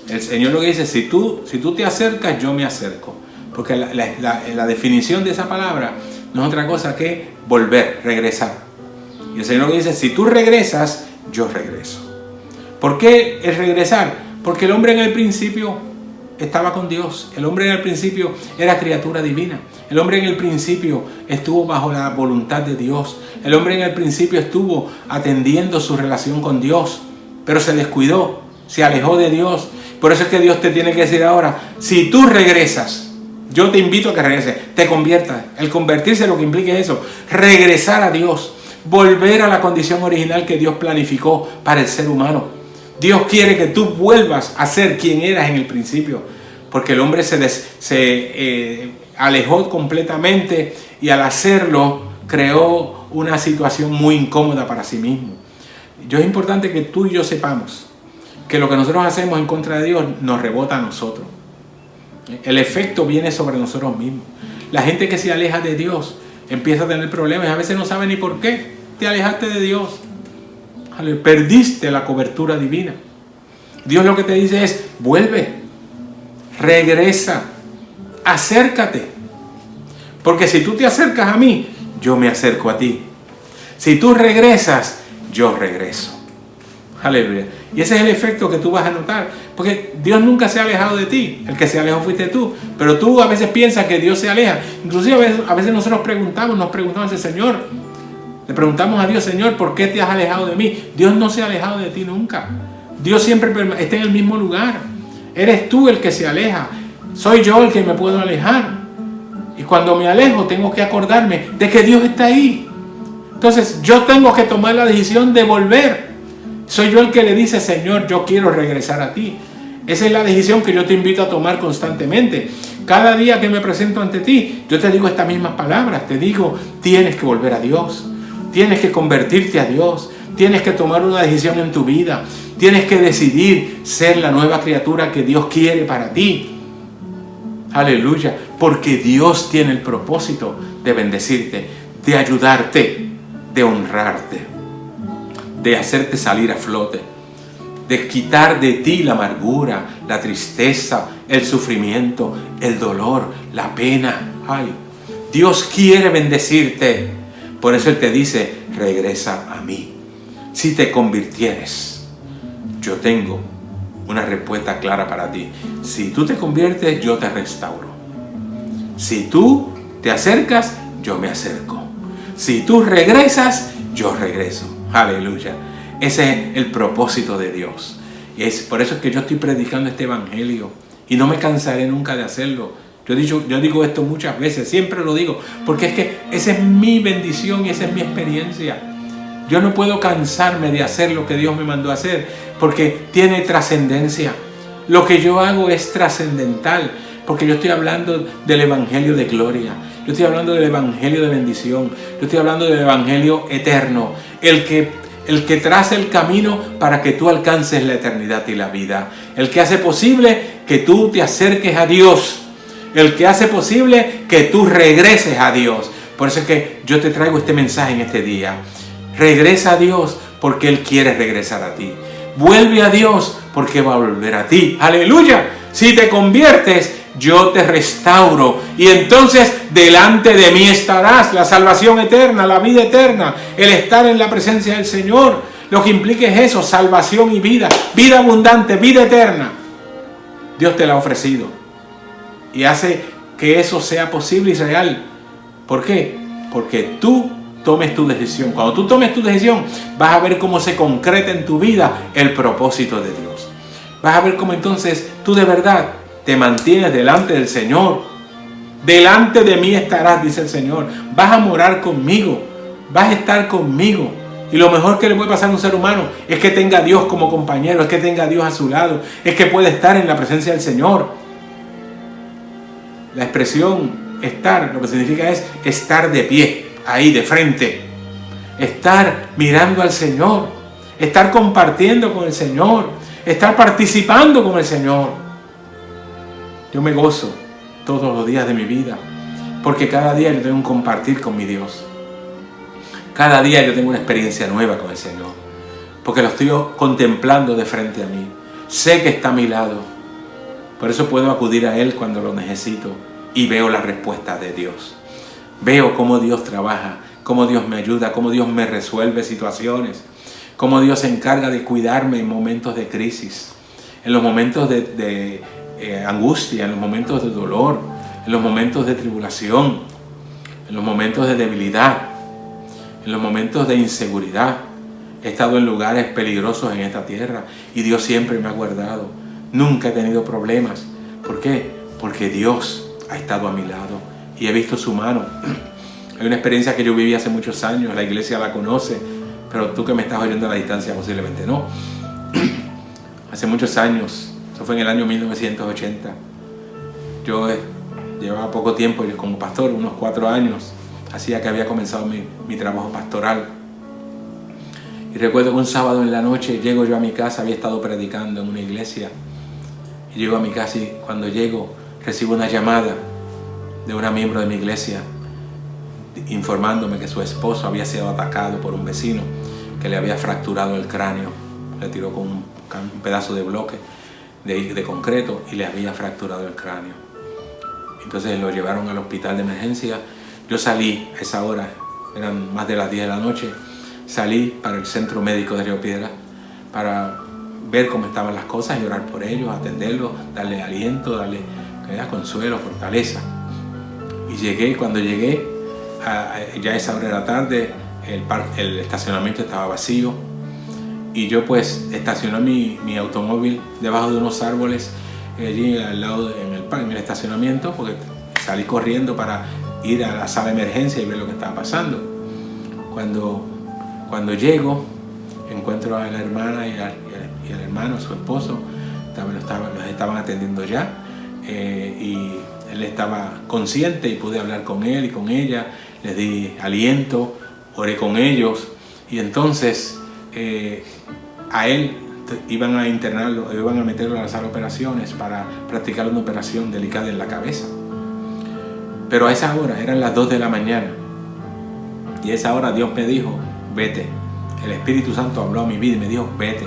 el Señor lo que dice, si tú te acercas, yo me acerco. Porque la definición de esa palabra no es otra cosa que volver, regresar. Y el Señor dice, si tú regresas, yo regreso. ¿Por qué el regresar? Porque el hombre en el principio estaba con Dios. El hombre en el principio era criatura divina. El hombre en el principio estuvo bajo la voluntad de Dios. El hombre en el principio estuvo atendiendo su relación con Dios, pero se descuidó, se alejó de Dios. Por eso es que Dios te tiene que decir ahora, si tú regresas, yo te invito a que regreses, te conviertas. El convertirse lo que implica es eso, regresar a Dios, volver a la condición original que Dios planificó para el ser humano. Dios quiere que tú vuelvas a ser quien eras en el principio, porque el hombre se alejó completamente y al hacerlo creó una situación muy incómoda para sí mismo. Es importante que tú y yo sepamos que lo que nosotros hacemos en contra de Dios nos rebota a nosotros. El efecto viene sobre nosotros mismos. La gente que se aleja de Dios empieza a tener problemas y a veces no sabe ni por qué te alejaste de Dios. Perdiste la cobertura divina. Dios lo que te dice es, vuelve, regresa, acércate. Porque si tú te acercas a mí, yo me acerco a ti. Si tú regresas, yo regreso. Aleluya. Y ese es el efecto que tú vas a notar. Porque Dios nunca se ha alejado de ti. El que se alejó fuiste tú. Pero tú a veces piensas que Dios se aleja. Inclusive a veces nosotros nos preguntamos al Señor. Le preguntamos a Dios, Señor, ¿por qué te has alejado de mí? Dios no se ha alejado de ti nunca. Dios siempre está en el mismo lugar. Eres tú el que se aleja. Soy yo el que me puedo alejar. Y cuando me alejo tengo que acordarme de que Dios está ahí. Entonces yo tengo que tomar la decisión de volver. Soy yo el que le dice, Señor, yo quiero regresar a ti. Esa es la decisión que yo te invito a tomar constantemente. Cada día que me presento ante ti, yo te digo estas mismas palabras. Te digo, tienes que volver a Dios. Tienes que convertirte a Dios. Tienes que tomar una decisión en tu vida. Tienes que decidir ser la nueva criatura que Dios quiere para ti. Aleluya. Porque Dios tiene el propósito de bendecirte, de ayudarte, de honrarte, de hacerte salir a flote, de quitar de ti la amargura, la tristeza, el sufrimiento, el dolor, la pena. Ay, Dios quiere bendecirte. Por eso Él te dice, regresa a mí. Si te convirtieres, yo tengo una respuesta clara para ti. Si tú te conviertes, yo te restauro. Si tú te acercas, yo me acerco. Si tú regresas, yo regreso. Aleluya. Ese es el propósito de Dios. Y es por eso que yo estoy predicando este evangelio. Y no me cansaré nunca de hacerlo. Yo digo esto muchas veces, siempre lo digo, porque es que esa es mi bendición y esa es mi experiencia. Yo no puedo cansarme de hacer lo que Dios me mandó a hacer, porque tiene trascendencia. Lo que yo hago es trascendental, porque yo estoy hablando del evangelio de gloria. Yo estoy hablando del evangelio de bendición. Yo estoy hablando del evangelio eterno. El que traza el camino para que tú alcances la eternidad y la vida. El que hace posible que tú te acerques a Dios. El que hace posible que tú regreses a Dios. Por eso es que yo te traigo este mensaje en este día. Regresa a Dios porque Él quiere regresar a ti. Vuelve a Dios porque va a volver a ti. ¡Aleluya! Si te conviertes, yo te restauro. Y entonces delante de mí estarás. La salvación eterna, la vida eterna. El estar en la presencia del Señor. Lo que implica es eso, salvación y vida. Vida abundante, vida eterna. Dios te la ha ofrecido. Y hace que eso sea posible y real. ¿Por qué? Porque tú tomes tu decisión. Cuando tú tomes tu decisión, vas a ver cómo se concreta en tu vida el propósito de Dios. Vas a ver cómo entonces tú de verdad te mantienes delante del Señor. Delante de mí estarás, dice el Señor. Vas a morar conmigo. Vas a estar conmigo. Y lo mejor que le puede pasar a un ser humano es que tenga a Dios como compañero, es que tenga a Dios a su lado, es que pueda estar en la presencia del Señor. La expresión estar, lo que significa es estar de pie, ahí de frente. Estar mirando al Señor, estar compartiendo con el Señor, estar participando con el Señor. Yo me gozo todos los días de mi vida, porque cada día yo tengo un compartir con mi Dios. Cada día yo tengo una experiencia nueva con el Señor, porque lo estoy contemplando de frente a mí. Sé que está a mi lado, por eso puedo acudir a Él cuando lo necesito y veo la respuesta de Dios. Veo cómo Dios trabaja, cómo Dios me ayuda, cómo Dios me resuelve situaciones, cómo Dios se encarga de cuidarme en momentos de crisis, en los momentos de angustia, en los momentos de dolor, en los momentos de tribulación, en los momentos de debilidad, en los momentos de inseguridad. He estado en lugares peligrosos en esta tierra y Dios siempre me ha guardado. Nunca he tenido problemas. ¿Por qué? Porque Dios ha estado a mi lado y he visto su mano. Hay una experiencia que yo viví hace muchos años, la iglesia la conoce, pero tú que me estás oyendo a la distancia posiblemente no. Hace muchos años, eso fue en el año 1980. Yo llevaba poco tiempo como pastor, unos 4 años, hacía que había comenzado mi trabajo pastoral. Y recuerdo que un sábado en la noche llego yo a mi casa, había estado predicando en una iglesia, y llego a mi casa y cuando llego recibo una llamada de una miembro de mi iglesia informándome que su esposo había sido atacado por un vecino que le había fracturado el cráneo, le tiró con un pedazo de bloque de concreto y le había fracturado el cráneo. Entonces lo llevaron al hospital de emergencia. Yo salí a esa hora, eran más de las 10 de la noche, salí para el centro médico de Río Piedras para ver cómo estaban las cosas y orar por ellos, atenderlos, darle aliento, darle consuelo, fortaleza. Y cuando llegué, ya a esa hora de la tarde, el estacionamiento estaba vacío y yo pues estacioné mi automóvil debajo de unos árboles allí al lado en el estacionamiento, porque salí corriendo para ir a la sala de emergencia y ver lo que estaba pasando. Cuando llego, encuentro a la hermana y al hermano, su esposo, los estaban atendiendo ya, y él estaba consciente y pude hablar con él y con ella, les di aliento, oré con ellos y entonces a él iban a internarlo, iban a meterlo a la sala de operaciones para practicar una operación delicada en la cabeza. Pero a esa hora, eran las 2 de la mañana, y a esa hora Dios me dijo, vete. El Espíritu Santo habló a mi vida y me dijo, vete.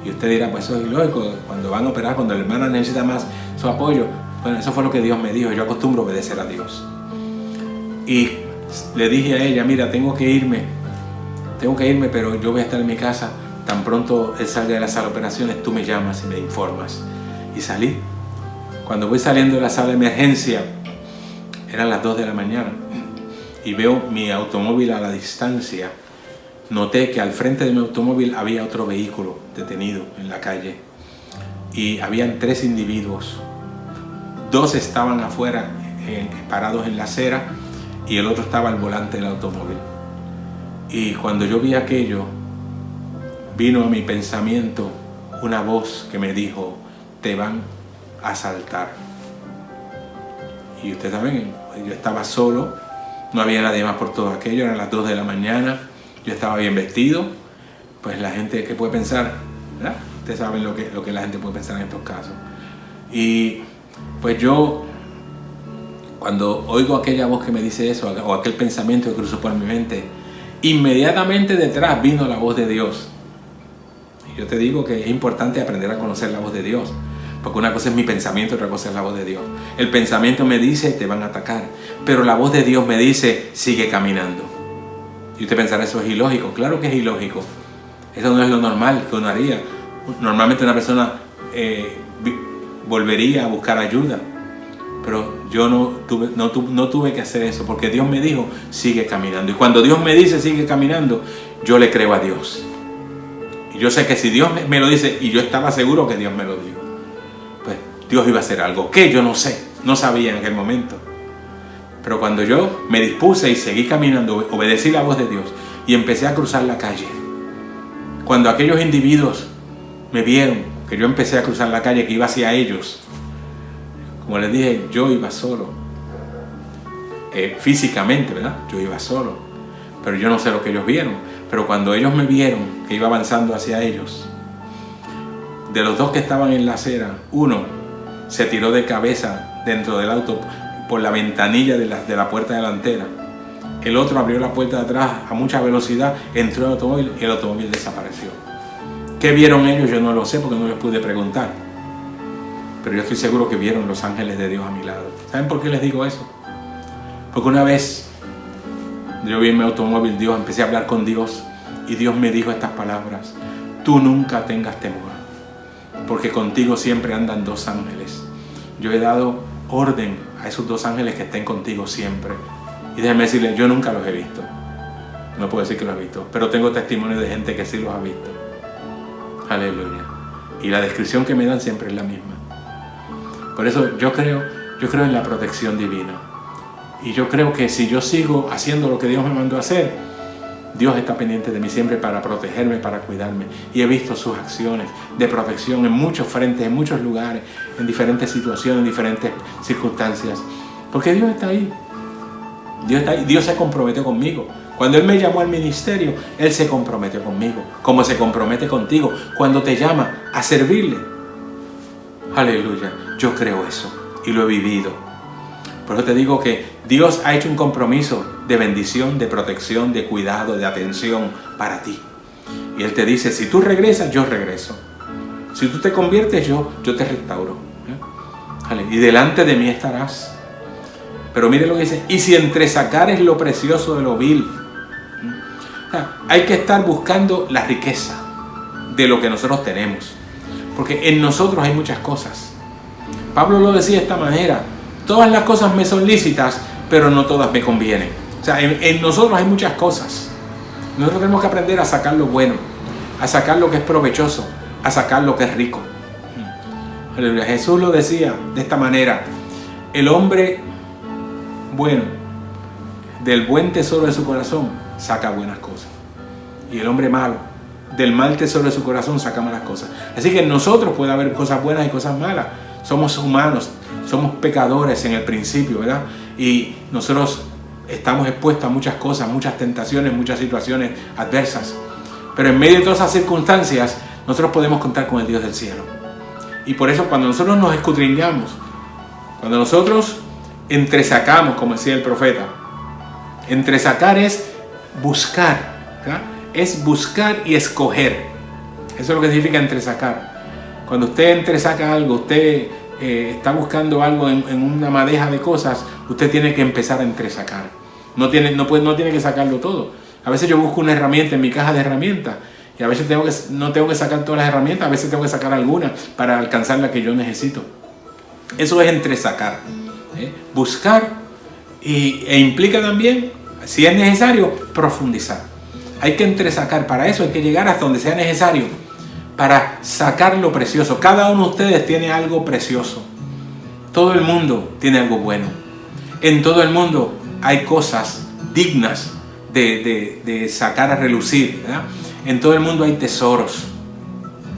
Y usted dirá, pues eso es ilógico, cuando van a operar, cuando la hermana necesita más su apoyo. Bueno, eso fue lo que Dios me dijo, yo acostumbro a obedecer a Dios. Y le dije a ella, mira, tengo que irme, pero yo voy a estar en mi casa. Tan pronto él salga de la sala de operaciones, tú me llamas y me informas. Y salí. Cuando voy saliendo de la sala de emergencia, eran las 2 de la mañana, y veo mi automóvil a la distancia. Noté que al frente de mi automóvil había otro vehículo detenido en la calle. Y habían 3 individuos. 2 estaban afuera, parados en la acera, y el otro estaba al volante del automóvil. Y cuando yo vi aquello, vino a mi pensamiento una voz que me dijo, te van a asaltar. Y usted también, yo estaba solo, no había nadie más por todo aquello, eran las 2 de la mañana, yo estaba bien vestido, pues la gente, ¿qué puede pensar? ¿Verdad? Ustedes saben lo que la gente puede pensar en estos casos. Y pues yo, cuando oigo aquella voz que me dice eso, o aquel pensamiento que cruzó por mi mente, inmediatamente detrás vino la voz de Dios. Y yo te digo que es importante aprender a conocer la voz de Dios, porque una cosa es mi pensamiento, otra cosa es la voz de Dios. El pensamiento me dice, te van a atacar, pero la voz de Dios me dice, sigue caminando. Y usted pensará, eso es ilógico. Claro que es ilógico. Eso no es lo normal que uno haría. Normalmente una persona volvería a buscar ayuda, pero yo no tuve que hacer eso, porque Dios me dijo, sigue caminando. Y cuando Dios me dice, sigue caminando, yo le creo a Dios. Y yo sé que si Dios me lo dice, y yo estaba seguro que Dios me lo dijo, pues Dios iba a hacer algo, que yo no sé, no sabía en aquel momento. Pero cuando yo me dispuse y seguí caminando, obedecí la voz de Dios y empecé a cruzar la calle. Cuando aquellos individuos me vieron que yo empecé a cruzar la calle, que iba hacia ellos, como les dije, yo iba solo. Físicamente, ¿verdad? Yo iba solo. Pero yo no sé lo que ellos vieron. Pero cuando ellos me vieron que iba avanzando hacia ellos, de los dos que estaban en la acera, uno se tiró de cabeza dentro del auto por la ventanilla de la puerta delantera. El otro abrió la puerta de atrás a mucha velocidad, entró al automóvil y el automóvil desapareció. ¿Qué vieron ellos? Yo no lo sé porque no les pude preguntar. Pero yo estoy seguro que vieron los ángeles de Dios a mi lado. ¿Saben por qué les digo eso? Porque una vez yo vi en mi automóvil Dios, empecé a hablar con Dios y Dios me dijo estas palabras: tú nunca tengas temor, porque contigo siempre andan dos ángeles. Yo he dado orden a esos dos ángeles que estén contigo siempre. Y déjenme decirles, yo nunca los he visto. No puedo decir que los he visto, pero tengo testimonio de gente que sí los ha visto. Aleluya. Y la descripción que me dan siempre es la misma. Por eso yo creo en la protección divina. Y yo creo que si yo sigo haciendo lo que Dios me mandó a hacer, Dios está pendiente de mí siempre para protegerme, para cuidarme. Y he visto sus acciones de protección en muchos frentes, en muchos lugares, en diferentes situaciones, en diferentes circunstancias. Porque Dios está ahí. Dios está ahí. Dios se comprometió conmigo. Cuando Él me llamó al ministerio, Él se comprometió conmigo, como se compromete contigo cuando te llama a servirle. Aleluya. Yo creo eso y lo he vivido. Por eso te digo que Dios ha hecho un compromiso de bendición, de protección, de cuidado, de atención para ti. Y Él te dice, si tú regresas, yo regreso. Si tú te conviertes, yo te restauro. Y delante de mí estarás. Pero mire lo que dice, y si entresacares lo precioso de lo vil. Hay que estar buscando la riqueza de lo que nosotros tenemos. Porque en nosotros hay muchas cosas. Pablo lo decía de esta manera: todas las cosas me son lícitas, pero no todas me convienen. O sea, en nosotros hay muchas cosas. Nosotros tenemos que aprender a sacar lo bueno, a sacar lo que es provechoso, a sacar lo que es rico. Aleluya. Jesús lo decía de esta manera: el hombre bueno, del buen tesoro de su corazón, saca buenas cosas. Y el hombre malo, del mal tesoro de su corazón, saca malas cosas. Así que en nosotros puede haber cosas buenas y cosas malas. Somos humanos, somos pecadores en el principio, ¿verdad? Y nosotros estamos expuestos a muchas cosas, muchas tentaciones, muchas situaciones adversas. Pero en medio de todas esas circunstancias, nosotros podemos contar con el Dios del cielo. Y por eso cuando nosotros nos escudriñamos, cuando nosotros entresacamos, como decía el profeta, entresacar es buscar, ¿verdad? Es buscar y escoger. Eso es lo que significa entresacar. Cuando usted entresaca algo, usted está buscando algo en una madeja de cosas, usted tiene que empezar a entresacar. No tiene que sacarlo todo. A veces yo busco una herramienta en mi caja de herramientas y a veces no tengo que sacar todas las herramientas, a veces tengo que sacar algunas para alcanzar la que yo necesito. Eso es entresacar. Buscar e implica también, si es necesario, profundizar. Hay que entresacar, para eso hay que llegar hasta donde sea necesario, para sacar lo precioso. Cada uno de ustedes tiene algo precioso. Todo el mundo tiene algo bueno. En todo el mundo hay cosas dignas de sacar a relucir, ¿verdad? En todo el mundo hay tesoros.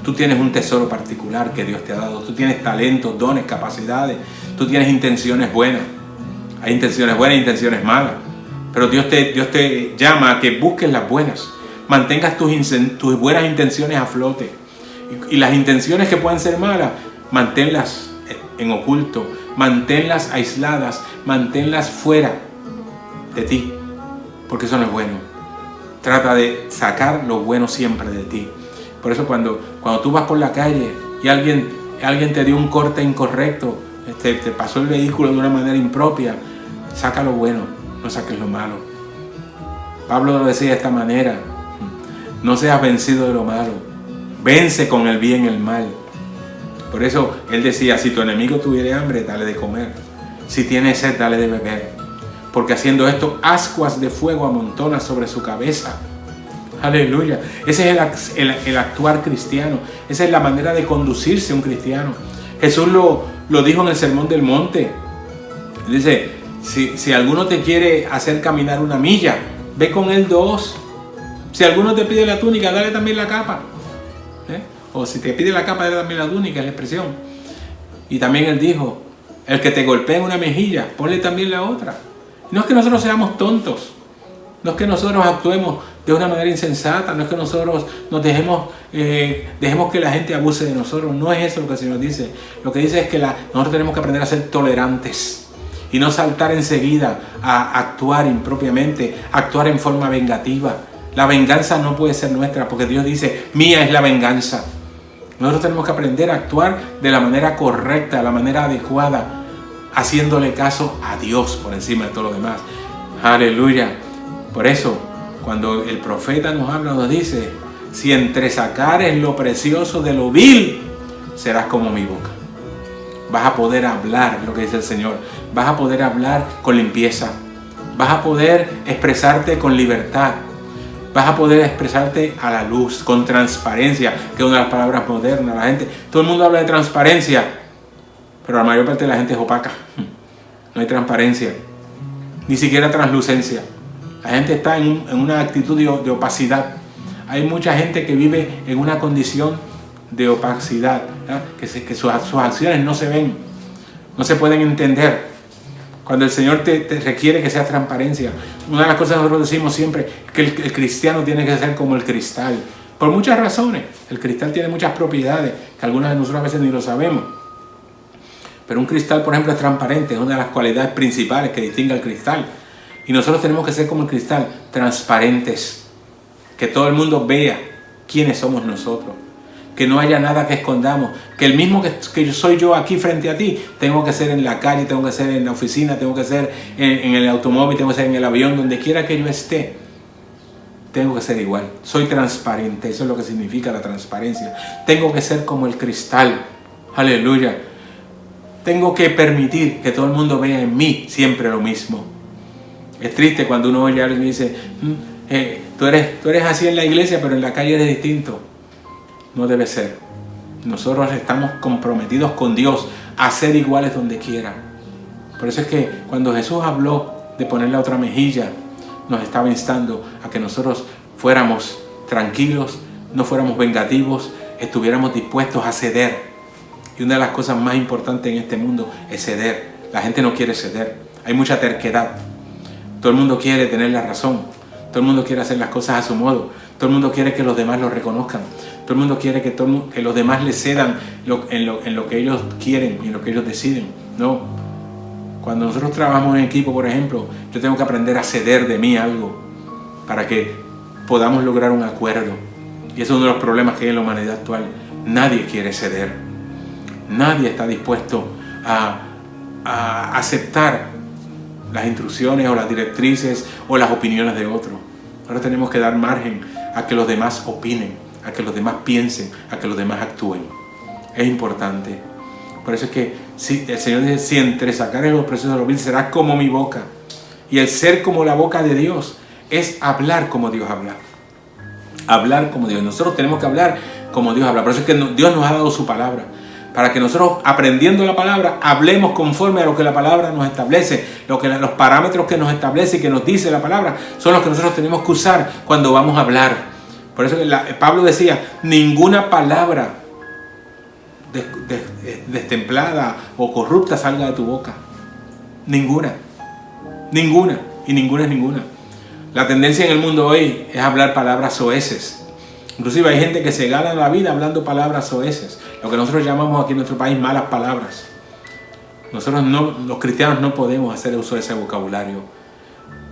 Tú tienes un tesoro particular que Dios te ha dado. Tú tienes talentos, dones, capacidades. Tú tienes intenciones buenas. Hay intenciones buenas e intenciones malas. Pero Dios te llama a que busques las buenas. Mantengas tus buenas intenciones a flote. Y las intenciones que puedan ser malas, manténlas en oculto. Manténlas aisladas. Manténlas fuera de ti. Porque eso no es bueno. Trata de sacar lo bueno siempre de ti. Por eso cuando tú vas por la calle y alguien te dio un corte incorrecto, te pasó el vehículo de una manera impropia, saca lo bueno, no saques lo malo. Pablo lo decía de esta manera: no seas vencido de lo malo, vence con el bien el mal. Por eso él decía: si tu enemigo tuviere hambre, dale de comer. Si tiene sed, dale de beber. Porque haciendo esto, ascuas de fuego amontonas sobre su cabeza. Aleluya. Ese es el actuar cristiano. Esa es la manera de conducirse un cristiano. Jesús lo dijo en el Sermón del Monte. Dice: si alguno te quiere hacer caminar una milla, ve con él 2. Si alguno te pide la túnica, dale también la capa. O si te pide la capa, dale también la túnica, es la expresión. Y también él dijo: el que te golpea en una mejilla, ponle también la otra. No es que nosotros seamos tontos. No es que nosotros actuemos de una manera insensata. No es que nosotros nos dejemos que la gente abuse de nosotros. No es eso lo que el Señor dice. Lo que dice es que nosotros tenemos que aprender a ser tolerantes y no saltar enseguida a actuar impropiamente, actuar en forma vengativa. La venganza no puede ser nuestra, porque Dios dice, mía es la venganza. Nosotros tenemos que aprender a actuar de la manera correcta, de la manera adecuada, haciéndole caso a Dios por encima de todo lo demás. Aleluya. Por eso, cuando el profeta nos habla, nos dice, si entresacares lo precioso de lo vil, serás como mi boca. Vas a poder hablar, lo que dice el Señor. Vas a poder hablar con limpieza. Vas a poder expresarte con libertad. Vas a poder expresarte a la luz, con transparencia, que es una de las palabras modernas. La gente, todo el mundo habla de transparencia, pero la mayor parte de la gente es opaca. No hay transparencia, ni siquiera translucencia. La gente está en una actitud de opacidad. Hay mucha gente que vive en una condición de opacidad, que sus acciones no se ven, no se pueden entender. Cuando el Señor te requiere que sea transparencia. Una de las cosas que nosotros decimos siempre es que el cristiano tiene que ser como el cristal. Por muchas razones. El cristal tiene muchas propiedades que algunas de nosotros a veces ni lo sabemos. Pero un cristal, por ejemplo, es transparente. Es una de las cualidades principales que distingue al cristal. Y nosotros tenemos que ser como el cristal, transparentes. Que todo el mundo vea quiénes somos nosotros. Que no haya nada que escondamos, que el mismo que soy yo aquí frente a ti, tengo que ser en la calle, tengo que ser en la oficina, tengo que ser en el automóvil, tengo que ser en el avión, donde quiera que yo esté, tengo que ser igual. Soy transparente, eso es lo que significa la transparencia. Tengo que ser como el cristal, aleluya. Tengo que permitir que todo el mundo vea en mí siempre lo mismo. Es triste cuando uno oye a alguien y dice, tú eres así en la iglesia, pero en la calle eres distinto. No debe ser. Nosotros estamos comprometidos con Dios a ser iguales donde quiera. Por eso es que cuando Jesús habló de poner la otra mejilla, nos estaba instando a que nosotros fuéramos tranquilos, no fuéramos vengativos, estuviéramos dispuestos a ceder. Y una de las cosas más importantes en este mundo es ceder. La gente no quiere ceder. Hay mucha terquedad. Todo el mundo quiere tener la razón. Todo el mundo quiere hacer las cosas a su modo. Todo el mundo quiere que los demás lo reconozcan. Todo el mundo quiere que los demás le cedan en lo que ellos quieren y en lo que ellos deciden. No. Cuando nosotros trabajamos en equipo, por ejemplo, yo tengo que aprender a ceder de mí algo para que podamos lograr un acuerdo. Y eso es uno de los problemas que hay en la humanidad actual. Nadie quiere ceder. Nadie está dispuesto a aceptar las instrucciones o las directrices o las opiniones de otros. Ahora tenemos que dar margen a que los demás opinen, a que los demás piensen, a que los demás actúen. Es importante. Por eso es que el Señor dice, si entresacares los preciosos de lo vil, serás como mi boca. Y el ser como la boca de Dios es hablar como Dios habla. Hablar como Dios. Nosotros tenemos que hablar como Dios habla. Por eso es que Dios nos ha dado su palabra. Para que nosotros, aprendiendo la palabra, hablemos conforme a lo que la palabra nos establece. Los parámetros que nos establece y que nos dice la palabra son los que nosotros tenemos que usar cuando vamos a hablar. Por eso Pablo decía, ninguna palabra destemplada o corrupta salga de tu boca. Ninguna. Ninguna. Y ninguna es ninguna. La tendencia en el mundo hoy es hablar palabras soeces. Inclusive hay gente que se gana la vida hablando palabras soeces. Lo que nosotros llamamos aquí en nuestro país malas palabras. Nosotros los cristianos no podemos hacer uso de ese vocabulario.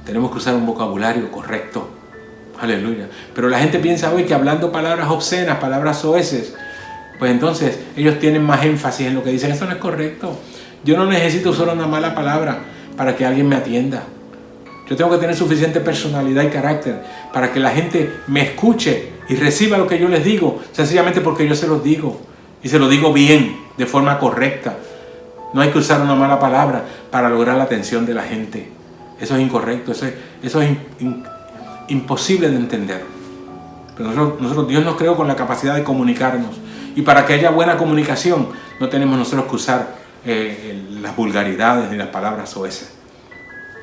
Tenemos que usar un vocabulario correcto. Aleluya. Pero la gente piensa hoy que hablando palabras obscenas, palabras soeces, pues entonces ellos tienen más énfasis en lo que dicen. Eso no es correcto. Yo no necesito usar una mala palabra para que alguien me atienda. Yo tengo que tener suficiente personalidad y carácter para que la gente me escuche y reciba lo que yo les digo, sencillamente porque yo se los digo. Y se lo digo bien, de forma correcta. No hay que usar una mala palabra para lograr la atención de la gente. Eso es incorrecto, eso es imposible de entender. Pero nosotros, Dios nos creó con la capacidad de comunicarnos. Y para que haya buena comunicación, no tenemos nosotros que usar las vulgaridades ni las palabras soeces.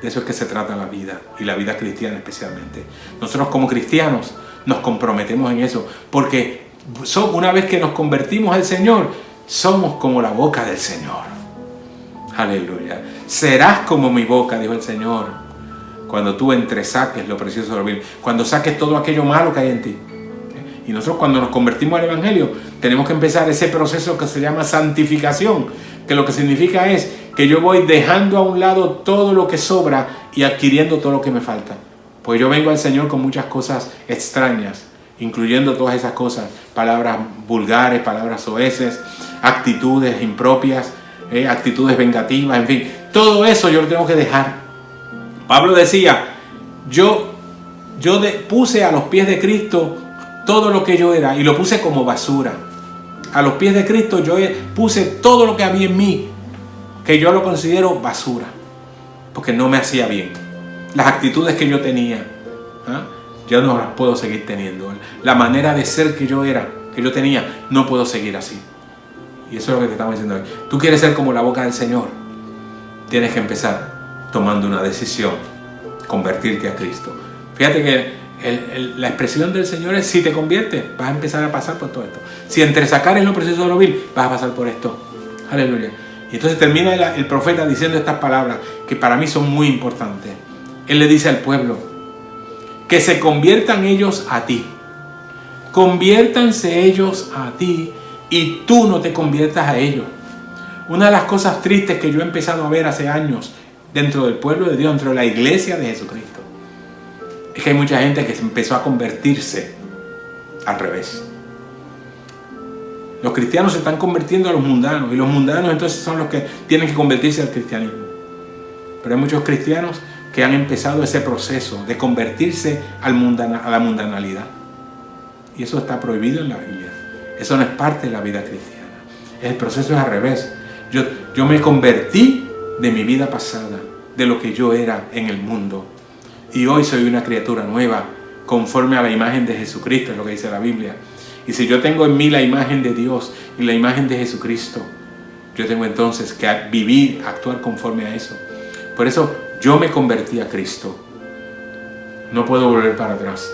De eso es que se trata la vida, y la vida cristiana especialmente. Nosotros como cristianos nos comprometemos en eso, porque una vez que nos convertimos al Señor, somos como la boca del Señor. Aleluya. Serás como mi boca, dijo el Señor. Cuando tú entresaques lo precioso de lo vil, cuando saques todo aquello malo que hay en ti. Y nosotros cuando nos convertimos al Evangelio tenemos que empezar ese proceso que se llama santificación, que lo que significa es que yo voy dejando a un lado todo lo que sobra y adquiriendo todo lo que me falta. Pues yo vengo al Señor con muchas cosas extrañas, incluyendo todas esas cosas, palabras vulgares, palabras soeces, actitudes impropias, actitudes vengativas, en fin, todo eso yo lo tengo que dejar. Pablo decía, yo puse a los pies de Cristo todo lo que yo era y lo puse como basura. A los pies de Cristo yo puse todo lo que había en mí, que yo lo considero basura, porque no me hacía bien. Las actitudes que yo tenía, yo no las puedo seguir teniendo. La manera de ser que yo tenía, no puedo seguir así. Y eso es lo que te estamos diciendo hoy. Tú quieres ser como la boca del Señor, tienes que empezar tomando una decisión, convertirte a Cristo. Fíjate que la expresión del Señor es: si te conviertes, vas a empezar a pasar por todo esto. Si entresacar es lo precioso de lo vil, vas a pasar por esto. Aleluya. Y entonces termina el profeta diciendo estas palabras que para mí son muy importantes. Él le dice al pueblo que se conviertan ellos a ti. Conviértanse ellos a ti y tú no te conviertas a ellos. Una de las cosas tristes que yo he empezado a ver hace años dentro del pueblo de Dios, dentro de la iglesia de Jesucristo, es que hay mucha gente que se empezó a convertirse al revés. Los cristianos se están convirtiendo a los mundanos y los mundanos entonces son los que tienen que convertirse al cristianismo. Pero hay muchos cristianos que han empezado ese proceso de convertirse a la mundanalidad. Y eso está prohibido en la Biblia. Eso no es parte de la vida cristiana. El proceso es al revés. Yo me convertí de mi vida pasada, de lo que yo era en el mundo. Y hoy soy una criatura nueva, conforme a la imagen de Jesucristo, es lo que dice la Biblia. Y si yo tengo en mí la imagen de Dios y la imagen de Jesucristo, yo tengo entonces que vivir, actuar conforme a eso. Por eso yo me convertí a Cristo. No puedo volver para atrás.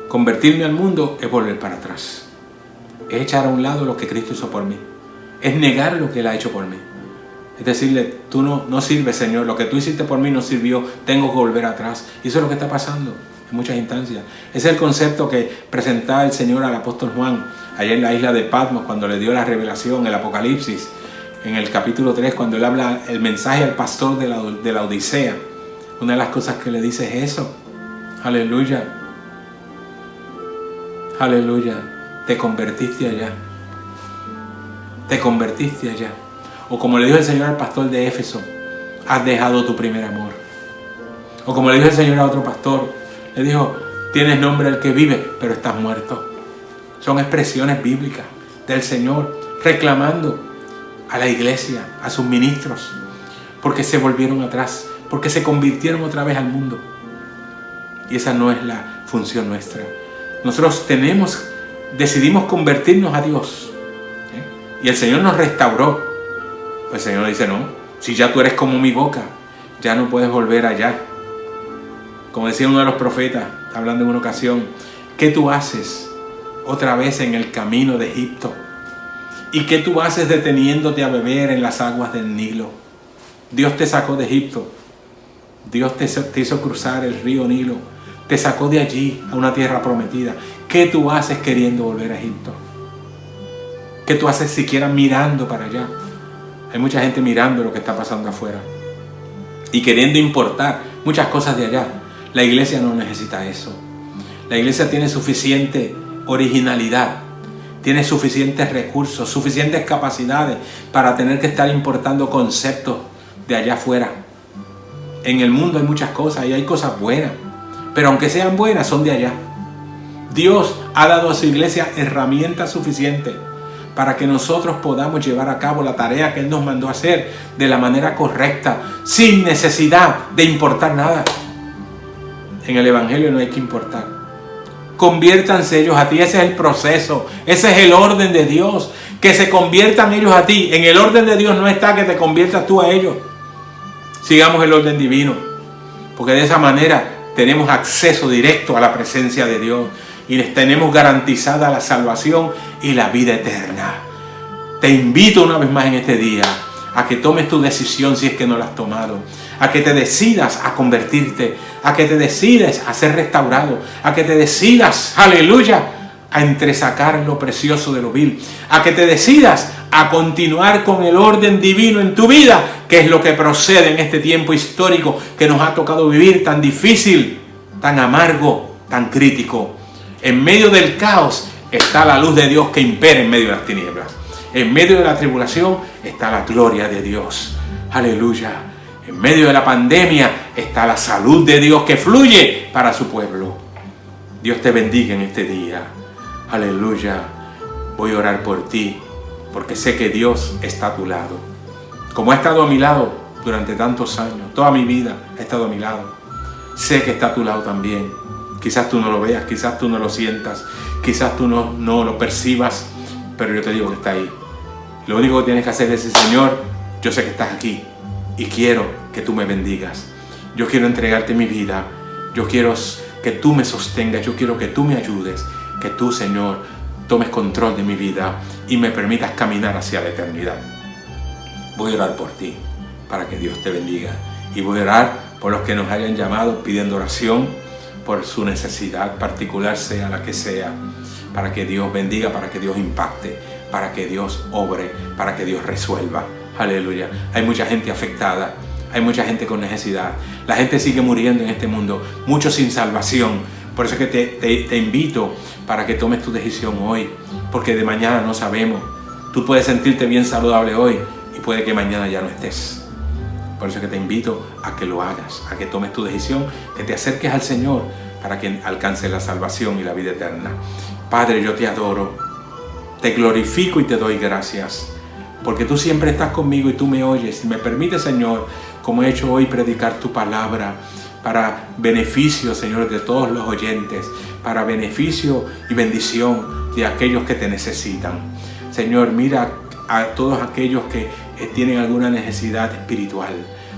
Convertirme al mundo es volver para atrás. Es echar a un lado lo que Cristo hizo por mí. Es negar lo que Él ha hecho por mí. Es decirle, tú no sirves, Señor, lo que tú hiciste por mí no sirvió, tengo que volver atrás. Y eso es lo que está pasando en muchas instancias. Ese es el concepto que presentaba el Señor al apóstol Juan, allá en la isla de Patmos, cuando le dio la revelación, el Apocalipsis, en el capítulo 3, cuando él habla el mensaje al pastor de la Odisea. Una de las cosas que le dice es eso. Aleluya. Aleluya. Te convertiste allá. Te convertiste allá. O como le dijo el Señor al pastor de Éfeso, has dejado tu primer amor. O como le dijo el Señor a otro pastor, le dijo, tienes nombre el que vive, pero estás muerto. Son expresiones bíblicas del Señor reclamando a la iglesia, a sus ministros, porque se volvieron atrás, porque se convirtieron otra vez al mundo. Y esa no es la función nuestra. Nosotros decidimos convertirnos a Dios. Y el Señor nos restauró. Pues el Señor dice, no, si ya tú eres como mi boca, ya no puedes volver allá. Como decía uno de los profetas, hablando en una ocasión, ¿qué tú haces otra vez en el camino de Egipto? ¿Y qué tú haces deteniéndote a beber en las aguas del Nilo? Dios te sacó de Egipto. Dios te hizo cruzar el río Nilo. Te sacó de allí a una tierra prometida. ¿Qué tú haces queriendo volver a Egipto? ¿Qué tú haces siquiera mirando para allá? Hay mucha gente mirando lo que está pasando afuera y queriendo importar muchas cosas de allá. La iglesia no necesita eso. La iglesia tiene suficiente originalidad, tiene suficientes recursos, suficientes capacidades para tener que estar importando conceptos de allá afuera. En el mundo hay muchas cosas y hay cosas buenas, pero aunque sean buenas, son de allá. Dios ha dado a su iglesia herramientas suficientes para que nosotros podamos llevar a cabo la tarea que Él nos mandó a hacer de la manera correcta, sin necesidad de importar nada. En el Evangelio no hay que importar. Conviértanse ellos a ti, ese es el proceso, ese es el orden de Dios, que se conviertan ellos a ti. En el orden de Dios no está que te conviertas tú a ellos. Sigamos el orden divino, porque de esa manera tenemos acceso directo a la presencia de Dios y les tenemos garantizada la salvación y la vida eterna. Te invito una vez más en este día a que tomes tu decisión si es que no la has tomado, a que te decidas a convertirte, a que te decides a ser restaurado, a que te decidas, aleluya, a entresacar lo precioso de lo vil, a que te decidas a continuar con el orden divino en tu vida, que es lo que procede en este tiempo histórico que nos ha tocado vivir, tan difícil, tan amargo, tan crítico. En medio del caos está la luz de Dios que impera en medio de las tinieblas. En medio de la tribulación está la gloria de Dios. Aleluya. En medio de la pandemia está la salud de Dios que fluye para su pueblo. Dios te bendiga en este día. Aleluya. Voy a orar por ti, porque sé que Dios está a tu lado. Como ha estado a mi lado durante tantos años, toda mi vida ha estado a mi lado. Sé que está a tu lado también. Quizás tú no lo veas, quizás tú no lo sientas, quizás tú no lo percibas, pero yo te digo que está ahí. Lo único que tienes que hacer es decir: Señor, yo sé que estás aquí y quiero que tú me bendigas. Yo quiero entregarte mi vida. Yo quiero que tú me sostengas. Yo quiero que tú me ayudes. Que tú, Señor, tomes control de mi vida y me permitas caminar hacia la eternidad. Voy a orar por ti para que Dios te bendiga. Y voy a orar por los que nos hayan llamado pidiendo oración por su necesidad particular, sea la que sea, para que Dios bendiga, para que Dios impacte, para que Dios obre, para que Dios resuelva. Aleluya. Hay mucha gente afectada, hay mucha gente con necesidad. La gente sigue muriendo en este mundo, muchos sin salvación. Por eso es que te invito para que tomes tu decisión hoy, porque de mañana no sabemos. Tú puedes sentirte bien saludable hoy y puede que mañana ya no estés. Por eso es que te invito a que lo hagas, a que tomes tu decisión, que te acerques al Señor para que alcances la salvación y la vida eterna. Padre, yo te adoro, te glorifico y te doy gracias, porque tú siempre estás conmigo y tú me oyes y me permites, Señor, como he hecho hoy, predicar tu palabra para beneficio, Señor, de todos los oyentes, para beneficio y bendición de aquellos que te necesitan. Señor, mira a todos aquellos que tienen alguna necesidad espiritual.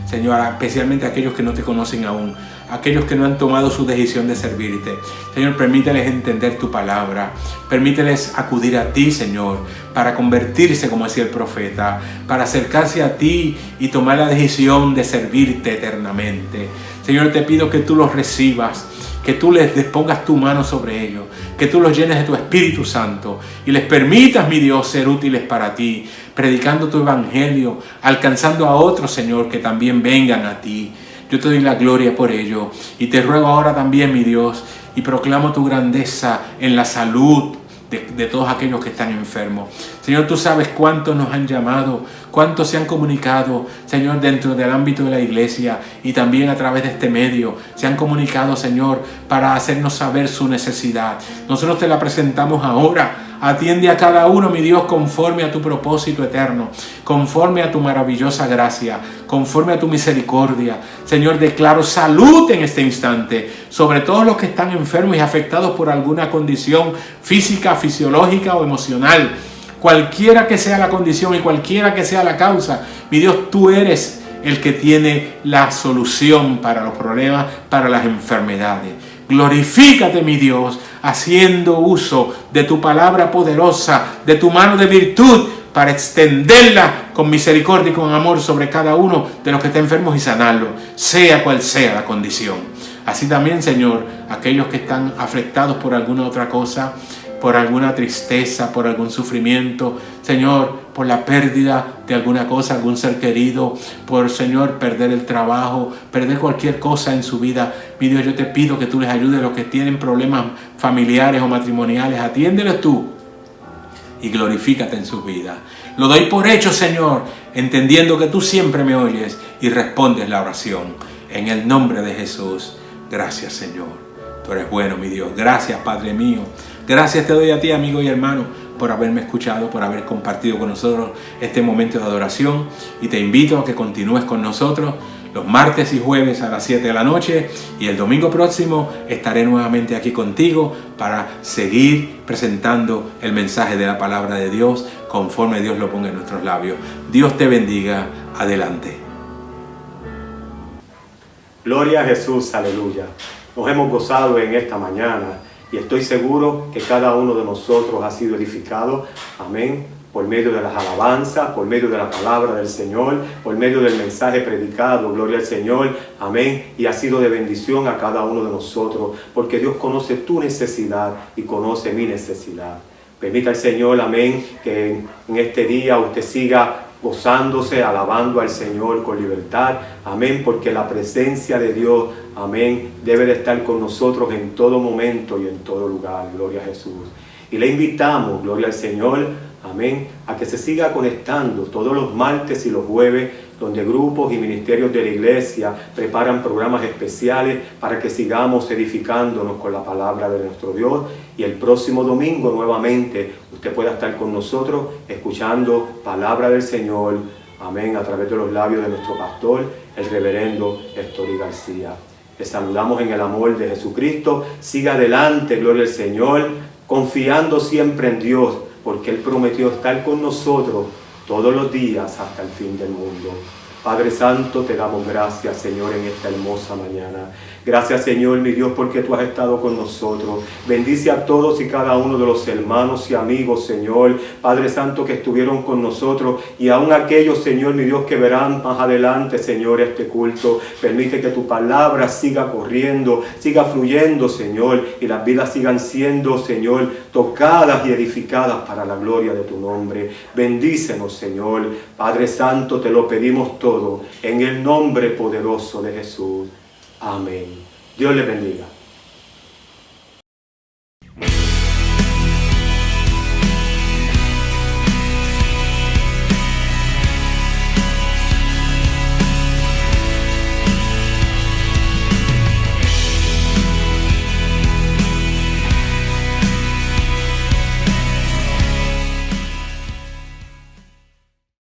Señor, especialmente aquellos que no te conocen aún, aquellos que no han tomado su decisión de servirte. Señor, permíteles entender tu palabra, permíteles acudir a ti, Señor, para convertirse, como decía el profeta, para acercarse a ti y tomar la decisión de servirte eternamente. Señor, te pido que tú los recibas, que tú les pongas tu mano sobre ellos, que tú los llenes de tu Espíritu Santo y les permitas, mi Dios, ser útiles para ti, predicando tu evangelio, alcanzando a otros, Señor, que también vengan a ti. Yo te doy la gloria por ello y te ruego ahora también, mi Dios, y proclamo tu grandeza en la salud de todos aquellos que están enfermos. Señor, tú sabes cuántos nos han llamado, cuántos se han comunicado, Señor, dentro del ámbito de la iglesia y también a través de este medio. Se han comunicado, Señor, para hacernos saber su necesidad. Nosotros te la presentamos ahora. Atiende a cada uno, mi Dios, conforme a tu propósito eterno, conforme a tu maravillosa gracia, conforme a tu misericordia. Señor, declaro salud en este instante sobre todos los que están enfermos y afectados por alguna condición física, fisiológica o emocional. Cualquiera que sea la condición y cualquiera que sea la causa, mi Dios, tú eres el que tiene la solución para los problemas, para las enfermedades. Glorifícate, mi Dios, haciendo uso de tu palabra poderosa, de tu mano de virtud, para extenderla con misericordia y con amor sobre cada uno de los que estén enfermos y sanarlo, sea cual sea la condición. Así también, Señor, aquellos que están afectados por alguna otra cosa, por alguna tristeza, por algún sufrimiento, Señor, por la pérdida de alguna cosa, algún ser querido, por, Señor, perder el trabajo, perder cualquier cosa en su vida. Mi Dios, yo te pido que tú les ayudes a los que tienen problemas familiares o matrimoniales. Atiéndelos tú y glorifícate en sus vidas. Lo doy por hecho, Señor, entendiendo que tú siempre me oyes y respondes la oración. En el nombre de Jesús, gracias, Señor. Tú eres bueno, mi Dios. Gracias, Padre mío. Gracias te doy a ti, amigo y hermano, por haberme escuchado, por haber compartido con nosotros este momento de adoración. Y te invito a que continúes con nosotros los martes y jueves a las 7 de la noche. Y el domingo próximo estaré nuevamente aquí contigo para seguir presentando el mensaje de la palabra de Dios conforme Dios lo ponga en nuestros labios. Dios te bendiga. Adelante.
Gloria a Jesús, aleluya. Nos hemos gozado en esta mañana y estoy seguro que cada uno de nosotros ha sido edificado. Amén. por medio de las alabanzas, por medio de la palabra del Señor, por medio del mensaje predicado, gloria al Señor, amén, y ha sido de bendición a cada uno de nosotros, porque Dios conoce tu necesidad y conoce mi necesidad. Permita al Señor, amén, que en este día usted siga gozándose, alabando al Señor con libertad, amén, porque la presencia de Dios, amén, debe de estar con nosotros en todo momento y en todo lugar, gloria a Jesús. Y le invitamos, gloria al Señor, amén, a que se siga conectando todos los martes y los jueves, donde grupos y ministerios de la iglesia preparan programas especiales para que sigamos edificándonos con la palabra de nuestro Dios. Y el próximo domingo nuevamente usted pueda estar con nosotros escuchando palabra del Señor, amén, a través de los labios de nuestro pastor, el reverendo Héctor García. Les saludamos en el amor de Jesucristo. Siga adelante, gloria al Señor, confiando siempre en Dios, porque Él prometió estar con nosotros todos los días hasta el fin del mundo. Padre Santo, te damos gracias, Señor, en esta hermosa mañana. Gracias, Señor, mi Dios, porque tú has estado con nosotros. Bendice a todos y cada uno de los hermanos y amigos, Señor, Padre Santo, que estuvieron con nosotros, y aún aquellos, Señor, mi Dios, que verán más adelante, Señor, este culto. Permite que tu palabra siga corriendo, siga fluyendo, Señor, y las vidas sigan siendo, Señor, tocadas y edificadas para la gloria de tu nombre. Bendícenos, Señor. Padre Santo, te lo pedimos todo en el nombre poderoso de Jesús. Amén. Dios les bendiga.